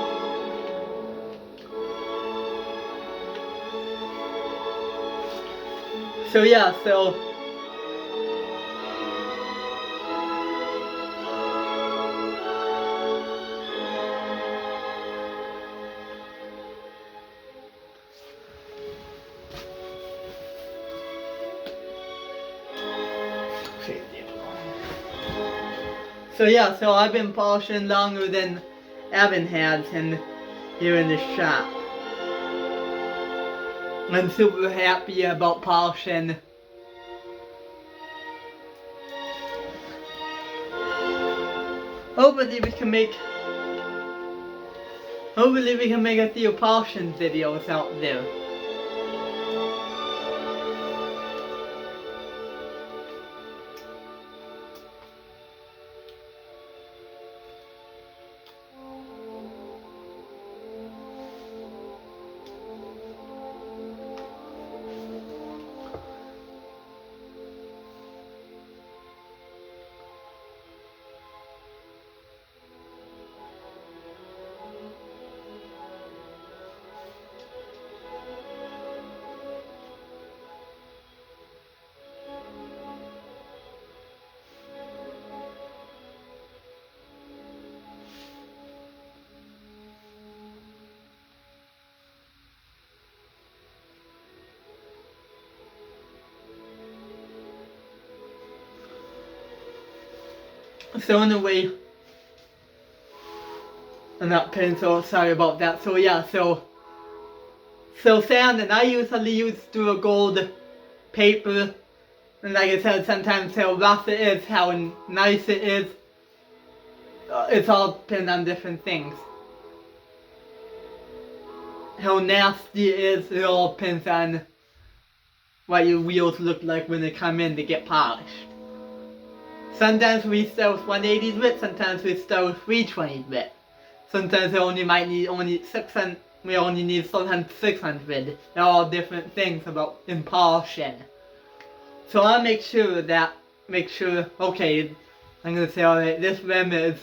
Speaker 1: So yeah, so yeah, so I've been polishing longer than Evan has here in the shop. I'm super happy about polishing. Hopefully we can make a few polishing videos out there. So anyway, I'm not pencil, sorry about that. So yeah, so sand, and I usually use through a gold paper, and like I said, sometimes how rough it is, how nice it is, it's all depends on different things. How nasty it is, it all depends on what your wheels look like when they come in to get polished. Sometimes we start with 180 grit, sometimes we start with 320 grit. Sometimes we only need 600, we only need 600. They're all different things about in polishing. So I make sure, okay, I'm gonna say, alright, this rim is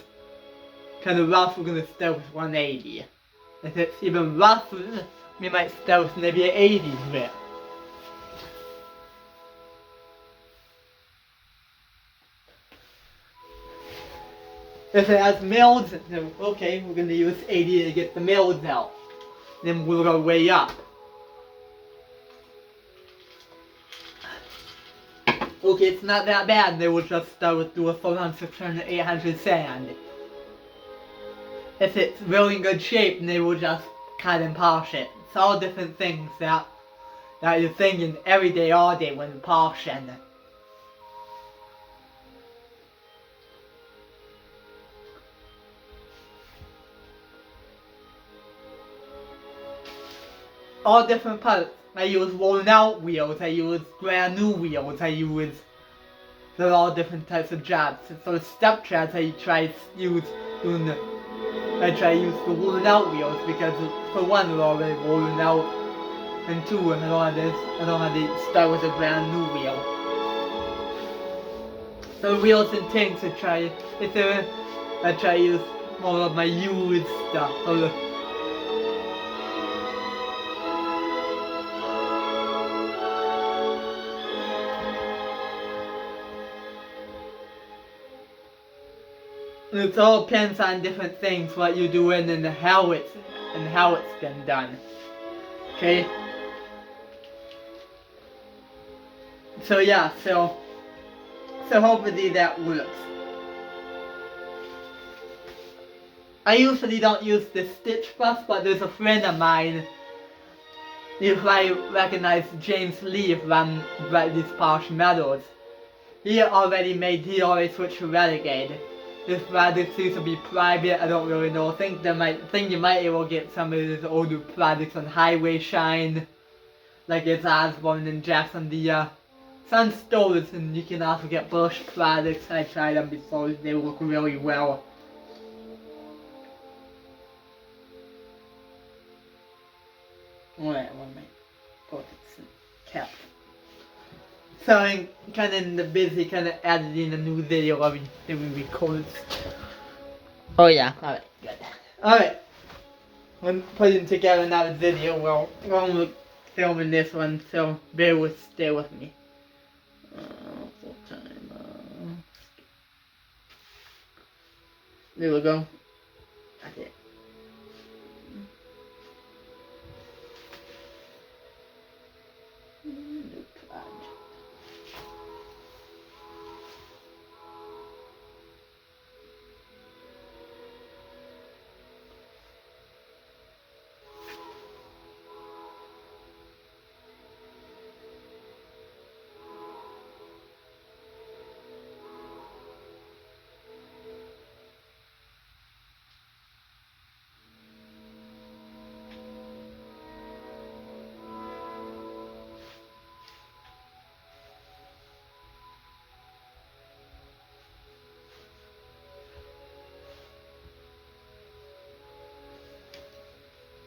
Speaker 1: kind of rough, we're gonna start with 180. If it's even rougher, we might start with maybe an 80 grit. If it has mills, then okay, we're gonna use 80 to get the mills out. Then we'll go way up. Okay, it's not that bad, they will just start with do a 400, 600, 800 sand. If it's really in good shape, they will just cut and polish it. It's all different things that you're thinking every day, all day when polishing. All different parts. I use worn out wheels, I use brand new wheels, they're all different types of jobs. So step jobs I try to use the worn out wheels because for one they're already worn out, and two I don't have to start with a brand new wheel. So wheels and things to try. I try to use more of my used stuff. It all depends on different things, what you're doing and how it's been done. Okay? So yeah, so hopefully that works. I usually don't use the stitch brush, but there's a friend of mine, you probably recognize James Lee from these polished metals. He already switched to Renegade. This product seems to be private, I don't really know. I think you might be able to get some of his older products on Highway Shine, like it's Osborne and Jackson the Sun stores, and you can also get Bush products. I tried them before, they work really well. Alright, one minute. Pockets and caps. So I'm kind of busy editing a new video of doing records. Oh yeah, alright, good. Alright. I'm putting together another video while I'm filming this one, so stay with me. Full time, there we go. That's it. New project.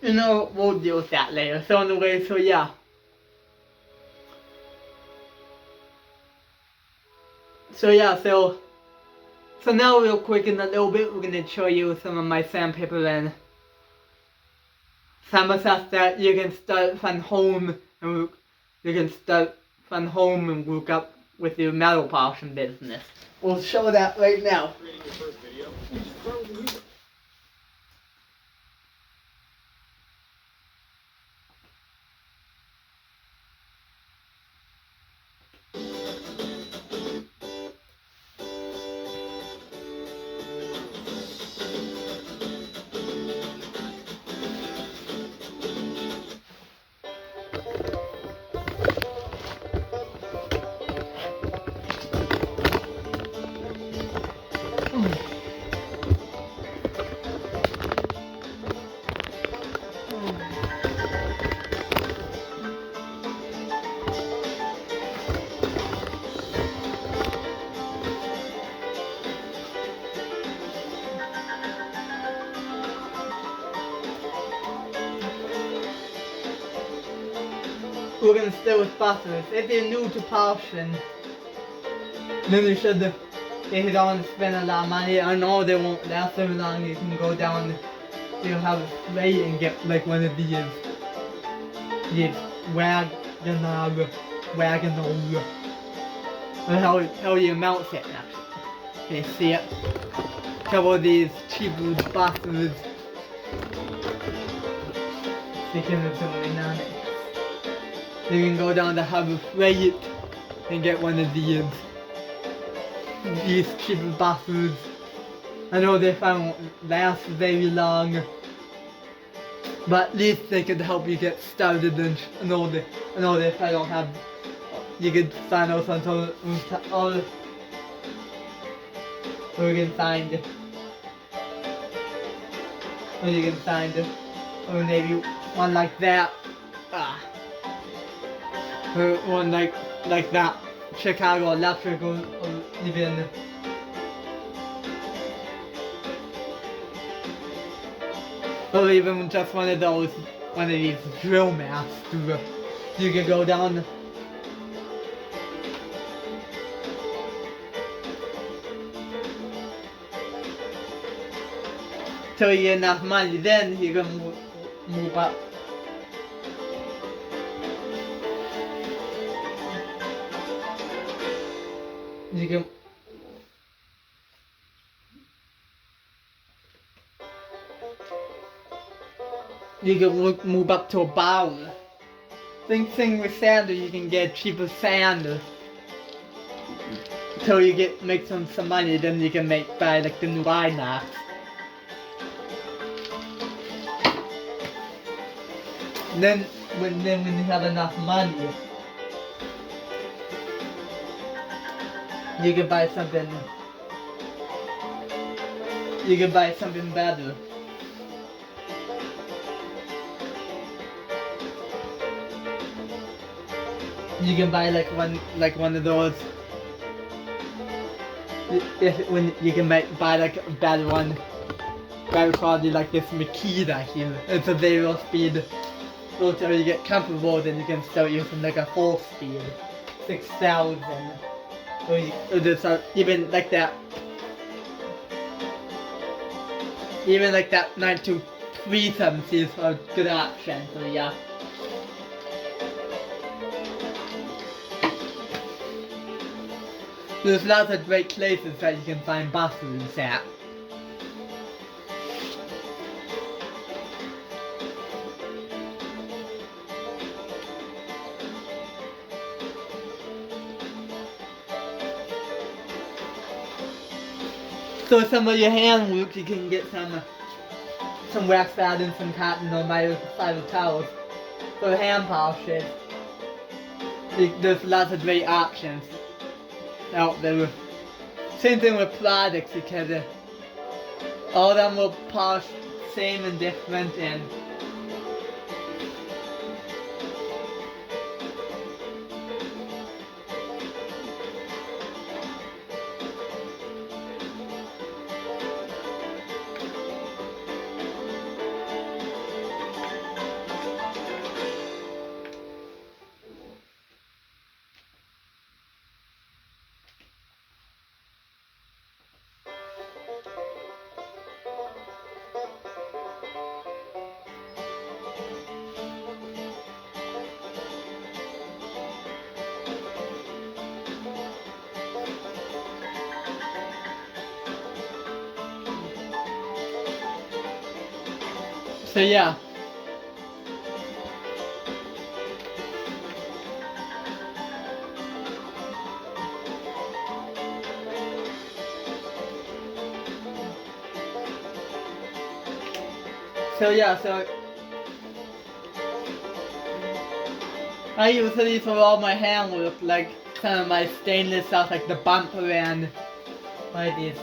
Speaker 1: You know, we'll deal with that later. So anyway, so yeah. So now real quick in a little bit, we're gonna show you some of my sandpaper and some of the stuff that you can start from home and work up with your metal polishing business. We'll show that right now. We're gonna stay with buffers. If you're new to polishing, then you don't want to spend a lot of money. I know they won't last very long. You can go down, you'll have a spray and get like one of these Wagoner. How you mount it actually. Can you see it? A couple of these cheap buffers. Sticking it somewhere on it. You can go down to Harbor Freight and get one of these cheap buffers. I know they won't last very long, but at least they could help you get started. And I know they if I don't have, you could find those until all or you can find or maybe one like that. Or one like that, Chicago Electric, or even just one of these drill masters. You can go down till you get enough money, then you can move up. You can move up to a bowl. Same thing with sand, you can get cheaper sand till you make some money, then you can buy like the new Inox. Then when you have enough money, you can buy something. You can buy something better. You can buy like one of those. When you can buy like a better one, better quality, like this Makita here. It's a 0 speed. So till you get comfortable, then you can start using like a full speed, 6,000. Or just even like that. Even like that 9237 is a good option. So yeah. There's lots of great places that you can find bathrooms at. So some of your hand work, you can get some wax pad and some cotton or microfiber towels for hand polishes. There's lots of great options out there. Same thing with products, because all of them will polish same and different, and so yeah. So I use these for all my handwork, like some of my stainless stuff, like the bumper and like these.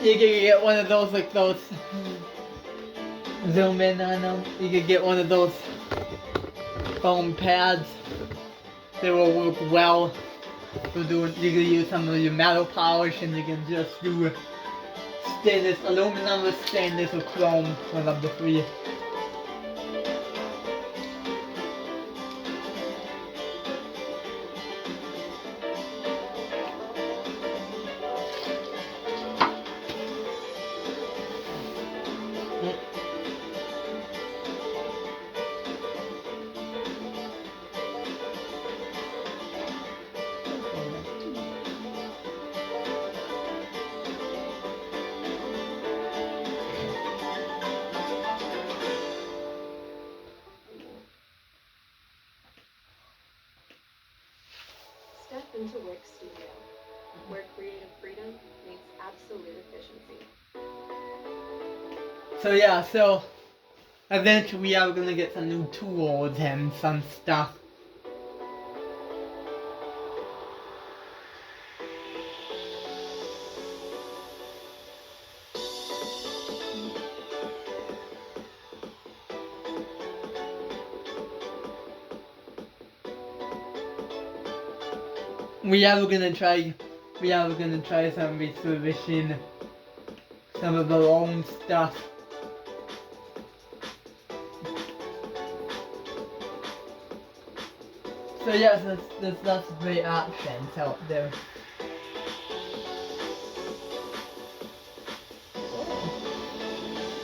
Speaker 1: You can get one of those, like those, zoom in on them, you can get one of those foam pads. They will work well for doing, you can use some of your metal polish, and you can just do stainless, aluminum with stainless or chrome, one of the three.
Speaker 10: Step into Wix Studio, where creative freedom meets absolute efficiency.
Speaker 1: So yeah, so eventually we are gonna get some new tools and some stuff. we are gonna try some refurbishing some of our own stuff. So yes, there's lots of great options out there.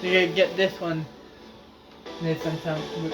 Speaker 1: You can get this one. There's some something.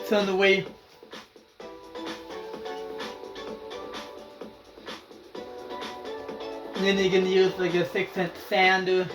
Speaker 1: So on the way, and then you can use like a 6-inch sander.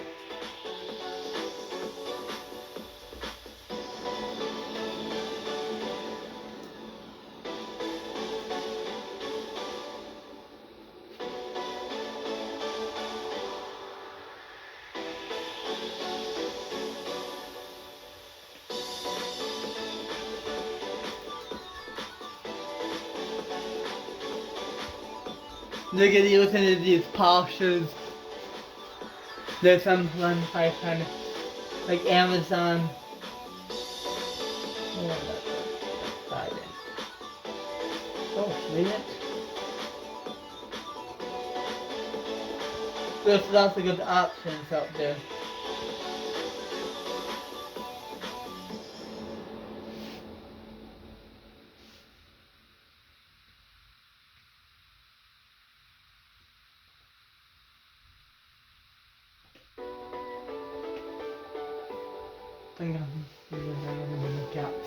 Speaker 1: You can use any of these polishers. There's some ones I find like Amazon. Oh, read it. There's lots of good options out there.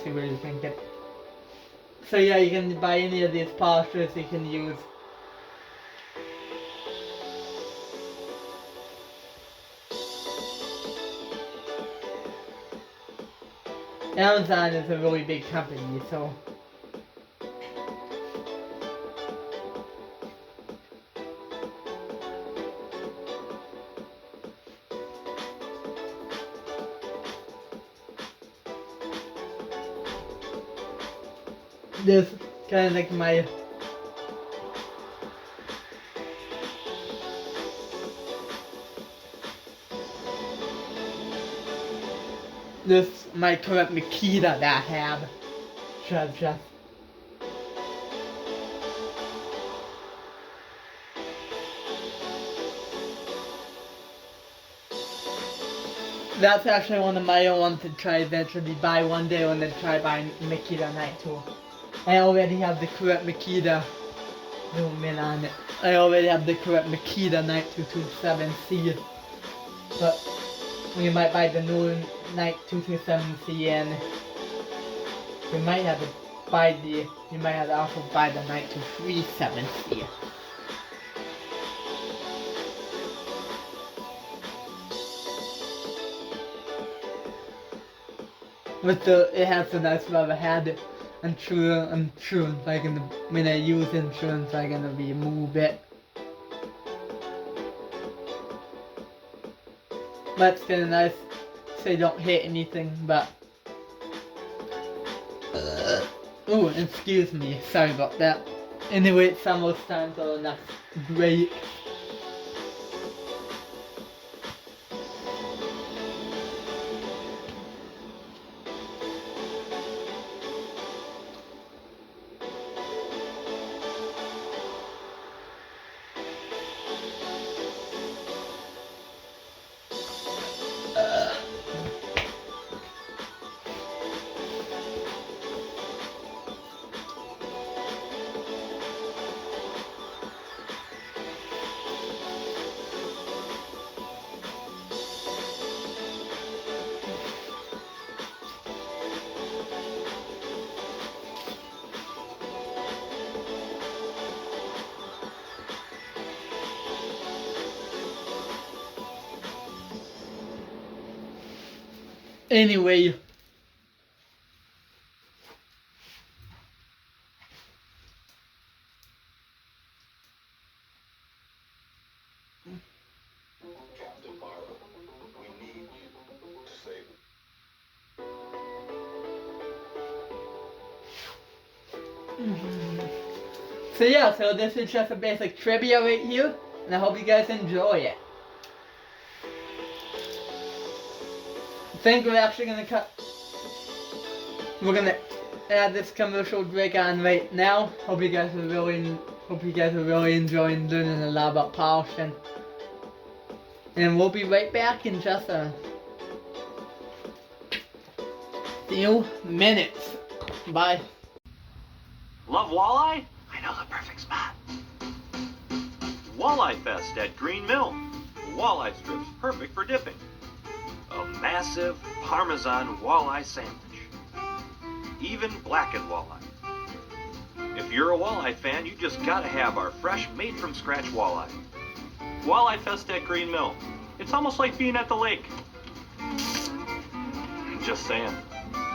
Speaker 1: See where you can get. So yeah, you can buy any of these polishers you can use. Amazon is a really big company, so this kind of like my current Makita that I have. Just that's actually one of my own to try eventually buy one day, and then try buying Makita Night Tool. I already have the correct Makita. Zoom in on it. I already have the correct Makita 9227C. But we might buy the new 9227C, and we might have to buy the. You might have to also buy the 9237C. With it has a nice rubber head. I'm sure like when I use insurance, I'm gonna remove it. But it's kinda nice so you don't hit anything, but oh, excuse me, sorry about that. Anyway, it's almost time for the next break. Anyway. So yeah, so this is just a basic trivia right here, and I hope you guys enjoy it. I think we're actually gonna we're gonna add this commercial break on right now. Hope you guys are really enjoying learning a lot about polishing. And we'll be right back in just a few minutes. Bye.
Speaker 5: Love walleye? I know the perfect spot. Walleye Fest at Green Mill. Walleye strips perfect for dipping. A massive Parmesan walleye sandwich. Even blackened walleye. If you're a walleye fan, you just gotta have our fresh, made-from-scratch walleye. Walleye Fest at Green Mill. It's almost like being at the lake. Just saying.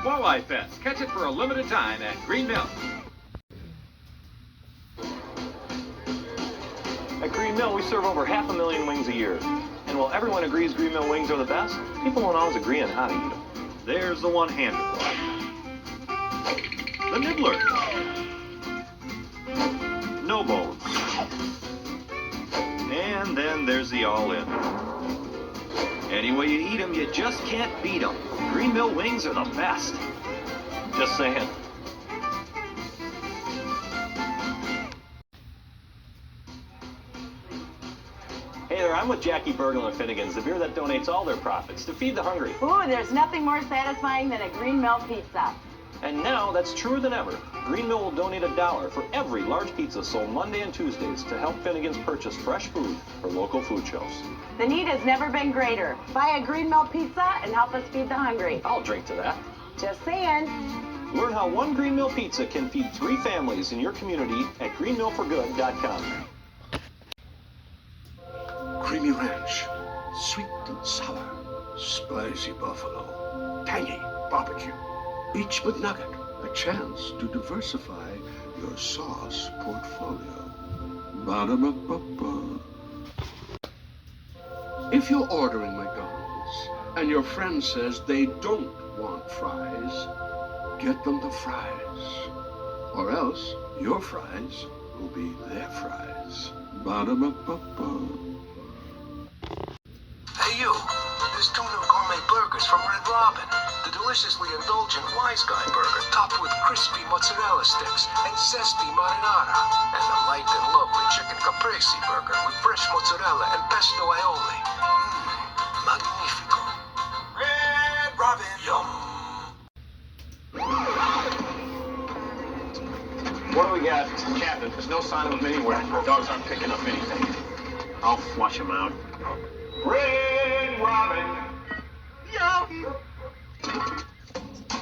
Speaker 12: Walleye Fest. Catch it for a limited time at Green Mill.
Speaker 5: At Green Mill, we serve over 500,000 wings a year. And while everyone agrees Green Mill wings are the best, people don't always agree on how to eat them. There's the one-handed one. The nibbler. No bones. And then there's the all-in. Any way you eat them, you just can't beat them. Green Mill wings are the best. Just saying. Hey there, I'm with Jackie Burglar and Finnegan's, the beer that donates all their profits to feed the hungry.
Speaker 13: Ooh, there's nothing more satisfying than a Green Mill pizza.
Speaker 5: And now, that's truer than ever. Green Mill will donate $1 for every large pizza sold Monday and Tuesdays to help Finnegan's purchase fresh food for local food shows.
Speaker 13: The need has never been greater. Buy a Green Mill pizza and help us feed the hungry.
Speaker 5: I'll drink to that.
Speaker 13: Just saying.
Speaker 5: Learn how one Green Mill pizza can feed 3 families in your community at greenmillforgood.com.
Speaker 7: Creamy ranch, sweet and sour, spicy buffalo, tangy barbecue. Each with nugget, a chance to diversify your sauce portfolio. Ba-da-ba-ba-ba. If you're ordering McDonald's and your friend says they don't want fries, get them the fries. Or else your fries will be their fries. Ba-da-ba-ba-ba.
Speaker 14: Hey you, there's 2 new gourmet burgers from Red Robin. The deliciously indulgent Wise Guy burger topped with crispy mozzarella sticks and zesty marinara. And the light and lovely chicken caprese burger with fresh mozzarella and pesto aioli. Magnifico. Red Robin. Yum.
Speaker 12: What do we got? Captain, there's no sign of them anywhere. Dogs aren't picking up anything. I'll flush them out. Red Robin.
Speaker 9: Yum.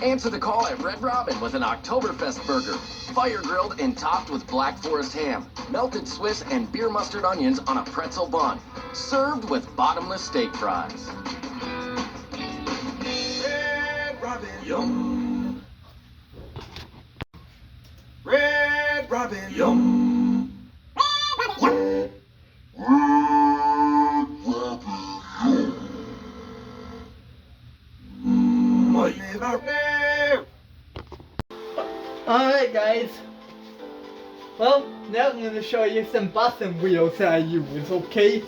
Speaker 9: Answer the call at Red Robin with an Oktoberfest burger. Fire grilled and topped with Black Forest ham, melted Swiss and beer mustard onions on a pretzel bun. Served with bottomless steak fries.
Speaker 14: Red Robin.
Speaker 7: Yum.
Speaker 14: Red Robin. Yum.
Speaker 1: Alright guys, well now I'm going to show you some busting wheels that I use, okay?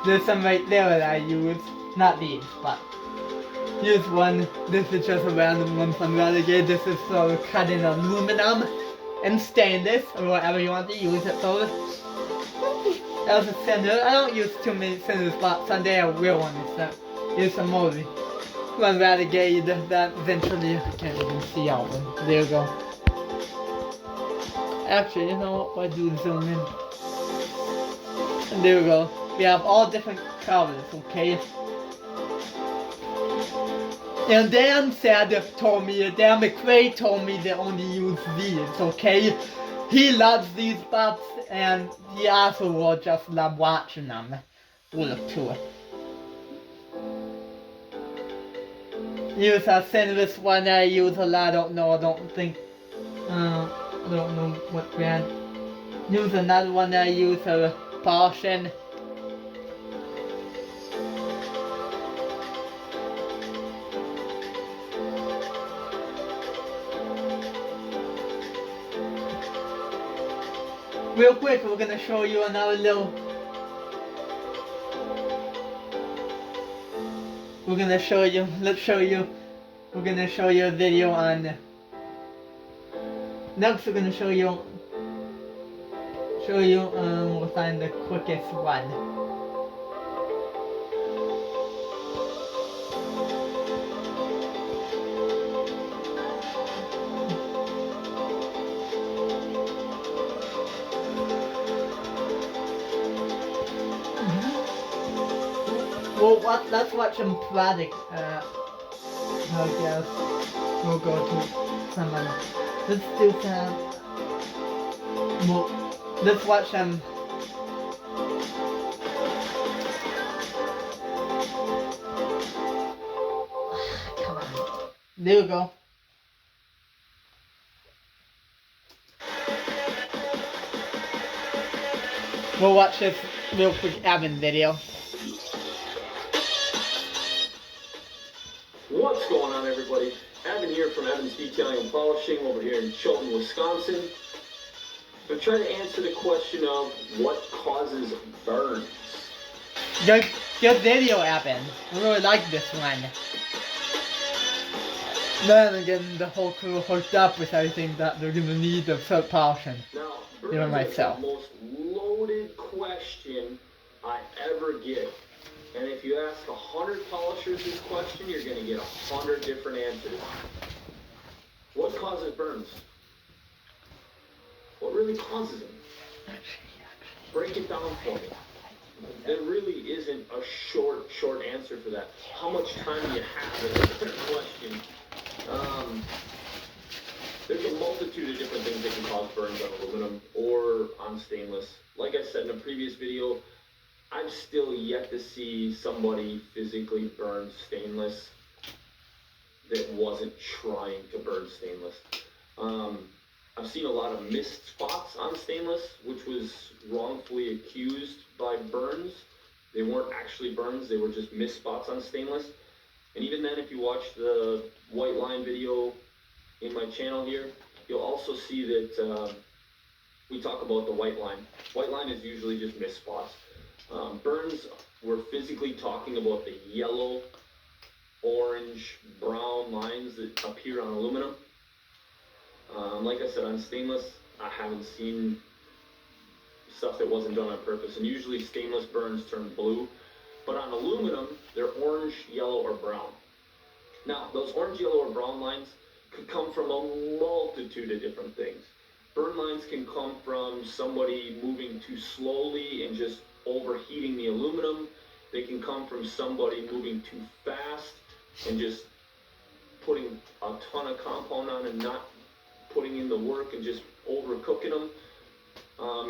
Speaker 1: There's some right there that I use. Not these, but Here's one. This is just a random one from Renegade. This is for cutting aluminum and stainless, or whatever you want to use it for. That was a cinder. I don't use too many cinder spots on there, real ones. So here's some more. One Renegade that eventually I can't even see all of them. There you go. Actually, you know what? I do zoom in. And there we go. We have all different colors, okay? And Dan McRae told me to only use these, okay? He loves these bots, and he also will just love watching them. We'll look to it. Here's a sinless one I use a lot. I don't know what brand. Here's another one I use, a Porsche. Real quick, we're gonna show you another little. We're gonna show you. Let's show you. We're gonna show you a video on. Next, we're gonna show you. We'll find the quickest one. Well, let's watch some product, I guess. We'll go to some, let's do some, well, let's watch some, come on, there we go. We'll watch this real quick Evan video.
Speaker 2: What's going on, everybody? Evan here from Evan's Detailing and Polishing over here in Chilton, Wisconsin. I'm trying to answer the question of what causes burns.
Speaker 1: Good video, Evan. I really like this one. Then again, the whole crew hooked up with everything that they're gonna need of soap polishing.
Speaker 2: Now,
Speaker 1: Even
Speaker 2: burns
Speaker 1: myself.
Speaker 2: is the most loaded question I ever get. And if you ask 100 polishers this question, you're going to get 100 different answers. What causes burns? What really causes them? Break it down for me. There really isn't a short answer for that. How much time do you have is a different question. There's a multitude of different things that can cause burns on aluminum or on stainless. Like I said in a previous video, I've still yet to see somebody physically burn stainless that wasn't trying to burn stainless. I've seen a lot of missed spots on stainless, which was wrongfully accused by burns. They weren't actually burns, they were just missed spots on stainless. And even then, if you watch the white line video in my channel here, you'll also see that we talk about the white line. White line is usually just missed spots. Burns, we're physically talking about the yellow, orange, brown lines that appear on aluminum. Like I said, on stainless, I haven't seen stuff that wasn't done on purpose. And usually stainless burns turn blue. But on aluminum, they're orange, yellow, or brown. Now, those orange, yellow, or brown lines could come from a multitude of different things. Burn lines can come from somebody moving too slowly and just overheating the aluminum. They can come from somebody moving too fast and just putting a ton of compound on and not putting in the work and just overcooking them.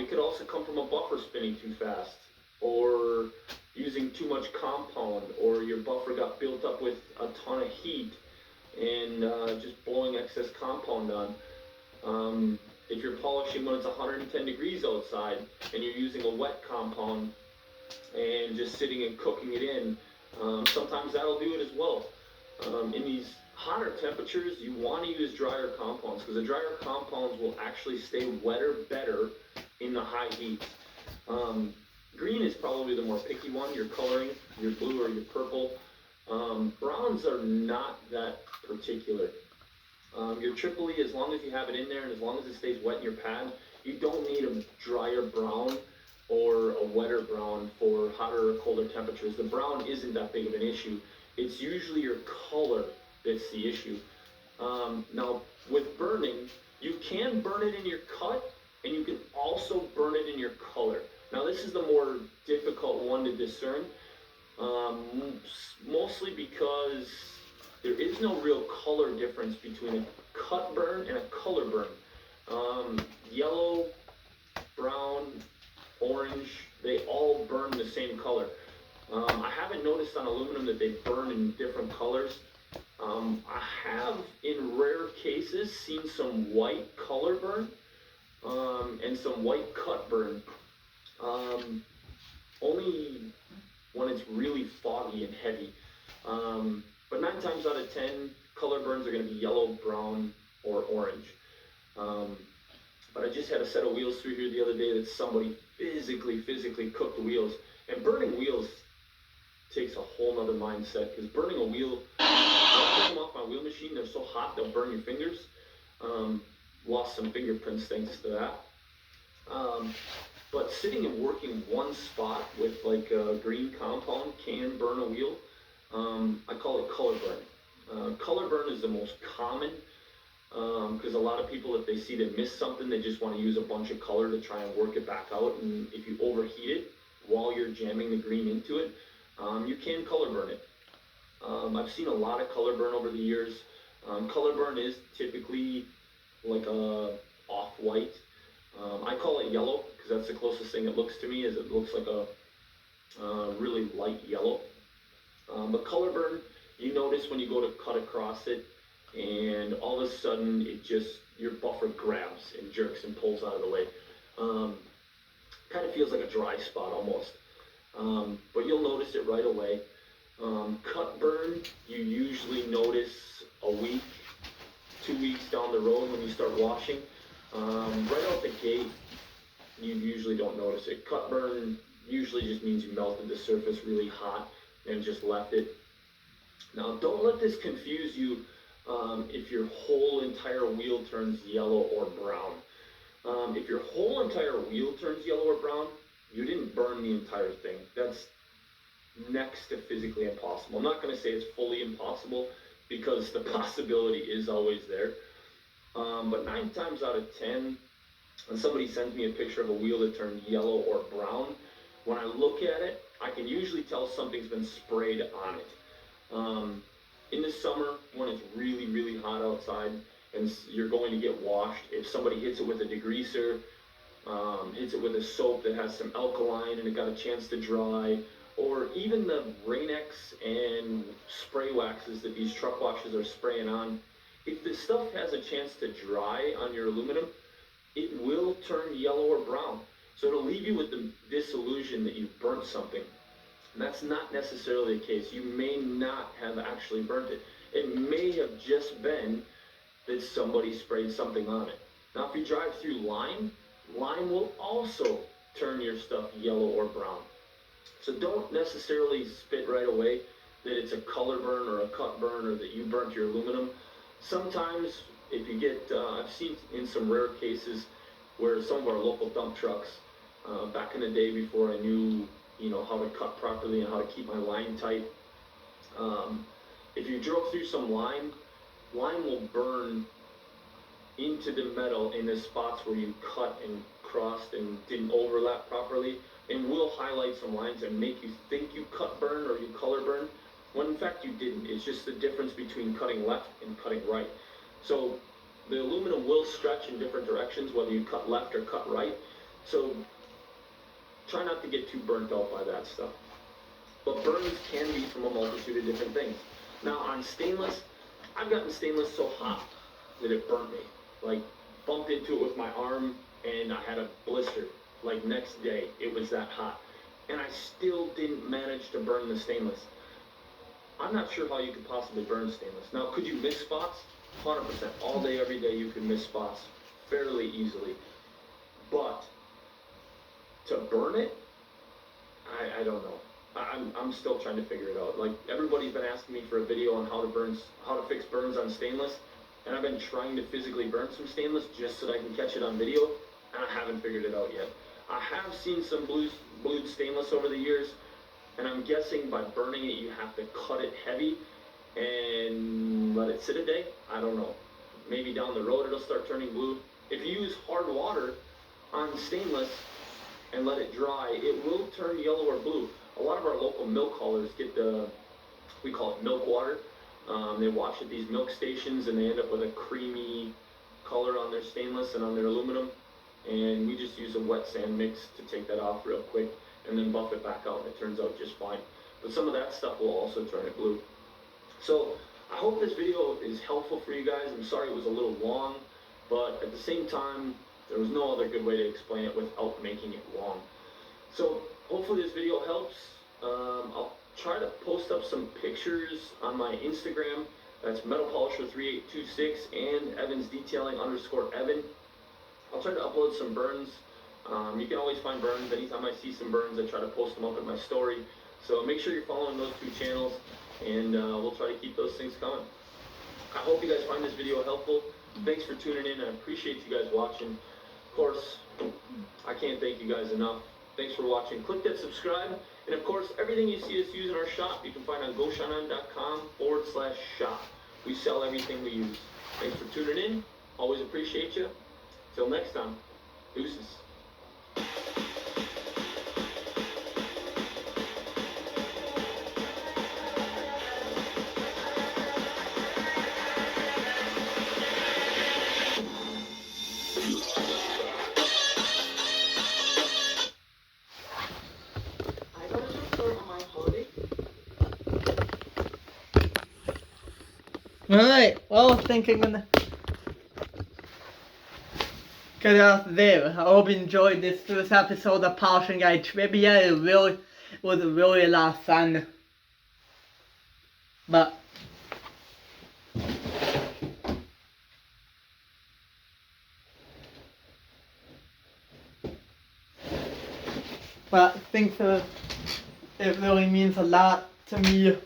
Speaker 2: It could also come from a buffer spinning too fast, or using too much compound, or your buffer got built up with a ton of heat and just blowing excess compound on. If you're polishing when it's 110 degrees outside and you're using a wet compound and just sitting and cooking it in, sometimes that'll do it as well. In these hotter temperatures, you want to use drier compounds because the drier compounds will actually stay wetter better in the high heat. Green is probably the more picky one. Your coloring, your blue or your purple, Browns are not that particular. Your Triple E, as long as you have it in there and as long as it stays wet in your pad, you don't need a drier brown or a wetter brown for hotter or colder temperatures. The brown isn't that big of an issue. It's usually your color that's the issue. Now, with burning, you can burn it in your cut, and you can also burn it in your color. Now, this is the more difficult one to discern, mostly because there is no real color difference between a cut burn and a color burn. Yellow, brown, orange, they all burn the same color. I haven't noticed on aluminum that they burn in different colors. I have, in rare cases, seen some white color burn and some white cut burn. Only when it's really foggy and heavy. But 9 times out of 10, color burns are going to be yellow, brown, or orange. But I just had a set of wheels through here the other day that somebody physically cooked the wheels. And burning wheels takes a whole nother mindset, because burning a wheel, when I took them off my wheel machine, they're so hot they'll burn your fingers. Lost some fingerprints thanks to that. But sitting and working one spot with like a green compound can burn a wheel. I call it color burn. Color burn is the most common, because a lot of people, if they see they miss something, they just want to use a bunch of color to try and work it back out. And if you overheat it while you're jamming the green into it, you can color burn it. I've seen a lot of color burn over the years. Color burn is typically like a off-white. I call it yellow because that's the closest thing it looks to me, is it looks like a really light yellow. But color burn, you notice when you go to cut across it, and all of a sudden it just, your buffer grabs and jerks and pulls out of the way. Kind of feels like a dry spot almost. But you'll notice it right away. Cut burn, you usually notice a week, 2 weeks down the road when you start washing. Right out the gate, you usually don't notice it. Cut burn usually just means you melted the surface really hot and just left it. Now, don't let this confuse you if your whole entire wheel turns yellow or brown. If your whole entire wheel turns yellow or brown, you didn't burn the entire thing. That's next to physically impossible. I'm not going to say it's fully impossible, because the possibility is always there. But 9 times out of 10, when somebody sends me a picture of a wheel that turned yellow or brown, when I look at it, I can usually tell something's been sprayed on it. In the summer, when it's really hot outside and you're going to get washed, if somebody hits it with a degreaser, hits it with a soap that has some alkaline and it got a chance to dry, or even the Rain-X and spray waxes that these truck washes are spraying on, if the stuff has a chance to dry on your aluminum, it will turn yellow or brown. So it'll leave you with the disillusion that you've burnt something. And that's not necessarily the case. You may not have actually burnt it. It may have just been that somebody sprayed something on it. Now, if you drive through lime, lime will also turn your stuff yellow or brown. So don't necessarily spit right away that it's a color burn or a cut burn or that you burnt your aluminum. Sometimes if you get, I've seen in some rare cases where some of our local dump trucks, back in the day before I knew, how to cut properly and how to keep my line tight, if you drove through some lime will burn into the metal in the spots where you cut and crossed and didn't overlap properly, and will highlight some lines and make you think you cut burn or you color burn, when in fact you didn't. It's just the difference between cutting left and cutting right. So the aluminum will stretch in different directions whether you cut left or cut right. So try not to get too burnt out by that stuff. But burns can be from a multitude of different things. Now on stainless, I've gotten stainless so hot that it burnt me. Like, bumped into it with my arm and I had a blister. Like, next day, it was that hot. And I still didn't manage to burn the stainless. I'm not sure how you could possibly burn stainless. Now, could you miss spots? 100%. All day, every day, you can miss spots fairly easily. But to burn it, I don't know. I'm still trying to figure it out. Like, everybody's been asking me for a video on how to fix burns on stainless, and I've been trying to physically burn some stainless just so that I can catch it on video, and I haven't figured it out yet. I have seen some blued stainless over the years, and I'm guessing by burning it you have to cut it heavy and let it sit a day. I don't know. Maybe down the road it'll start turning blue. If you use hard water on stainless and let it dry, it will turn yellow or blue. A lot of our local milk haulers get we call it milk water. They wash at these milk stations and they end up with a creamy color on their stainless and on their aluminum. And we just use a wet sand mix to take that off real quick and then buff it back out, and it turns out just fine. But some of that stuff will also turn it blue. So I hope this video is helpful for you guys. I'm sorry it was a little long, but at the same time, there was no other good way to explain it without making it long. So hopefully this video helps. I'll try to post up some pictures on my Instagram. That's metalpolisher3826 and evansdetailing_Evan. I'll try to upload some burns. You can always find burns. Anytime I see some burns, I try to post them up in my story. So make sure you're following those two channels, and we'll try to keep those things coming. I hope you guys find this video helpful. Thanks for tuning in. I appreciate you guys watching. Of course, I can't thank you guys enough. Thanks for watching. Click that subscribe. And of course, everything you see us use in our shop, you can find on goshanan.com/shop. We sell everything we use. Thanks for tuning in. Always appreciate you. Till next time, deuces.
Speaker 1: Alright, well, I think I'm gonna cut it off there. I hope you enjoyed this first episode of Polishing Guide Trivia. It was really a lot of fun. But I think it really means a lot to me.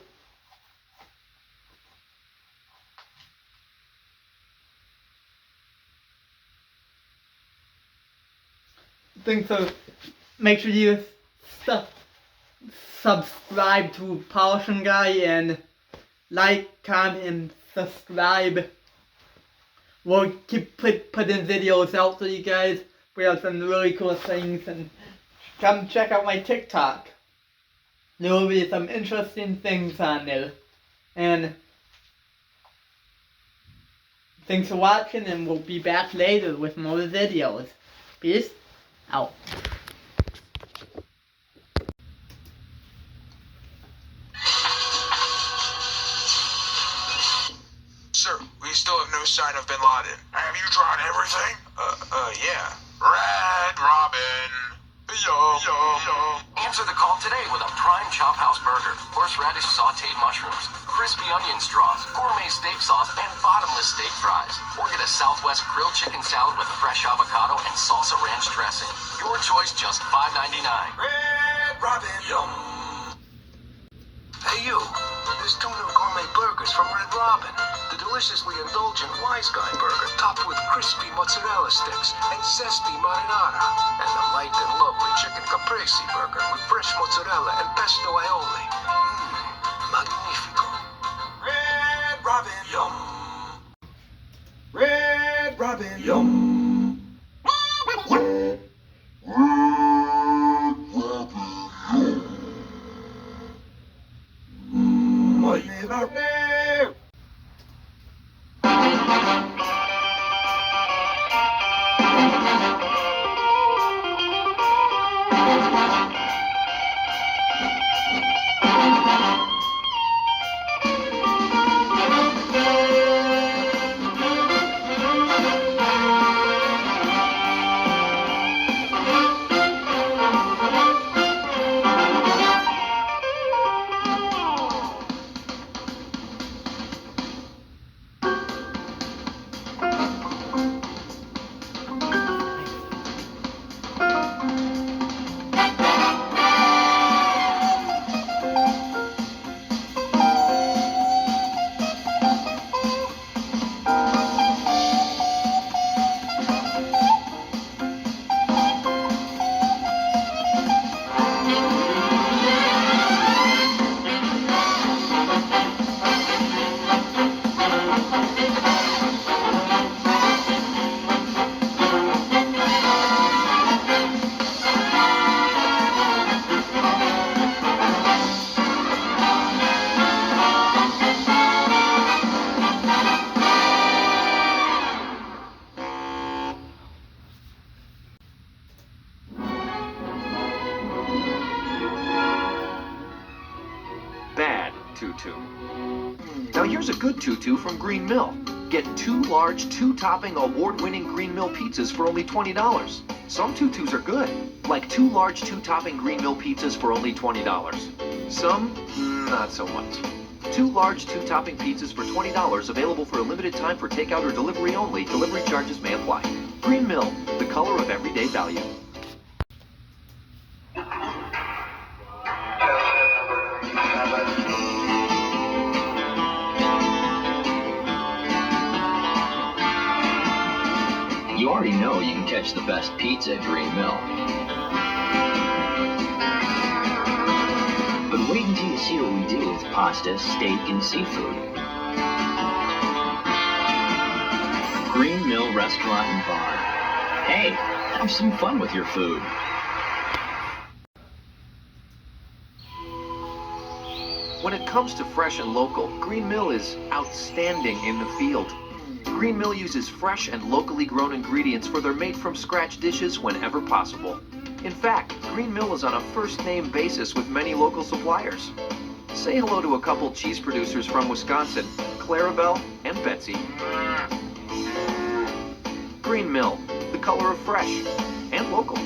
Speaker 1: So make sure you subscribe to Polishing Guy and like, comment, and subscribe. We'll keep putting videos out for you guys. We have some really cool things, and come check out my TikTok. There will be some interesting things on there. And thanks for watching, and we'll be back later with more videos. Peace out.
Speaker 14: Sir, we still have no sign of Bin Laden. Have you tried everything? Yeah. Red Robin.
Speaker 9: Answer the call today with a prime chop house burger, horseradish sauteed mushrooms, crispy onion straws, gourmet steak sauce, and bottomless steak fries. Or get a Southwest grilled chicken salad with fresh avocado and salsa ranch dressing. Your choice, just $5.99.
Speaker 14: Red Robin. Yum. Hey you, there's 2 new gourmet burgers from Red Robin. The deliciously indulgent Wise Guy burger topped with crispy mozzarella sticks and zesty marinara. And the light and lovely chicken caprese burger with fresh mozzarella and pesto aioli. Magnifico. Red Robin. Yum. Red Robin. Yum.
Speaker 4: tutu. Now here's a good tutu from Green Mill. Get 2 large, 2-topping, award-winning Green Mill pizzas for only $20. Some tutus are good, like 2 large, 2-topping Green Mill pizzas for only $20. Some, not so much. 2 large, 2-topping pizzas for $20, available for a limited time for takeout or delivery only. Delivery charges may apply. Green Mill, the color of everyday value.
Speaker 15: You already know you can catch the best pizza at Green Mill. But wait until you see what we do with pasta, steak, and seafood. Green Mill Restaurant and Bar. Hey, have some fun with your food.
Speaker 4: When it comes to fresh and local, Green Mill is outstanding in the field. Green Mill uses fresh and locally grown ingredients for their made-from-scratch dishes whenever possible. In fact, Green Mill is on a first-name basis with many local suppliers. Say hello to a couple cheese producers from Wisconsin, Clarabelle and Betsy. Green Mill, the color of fresh and local.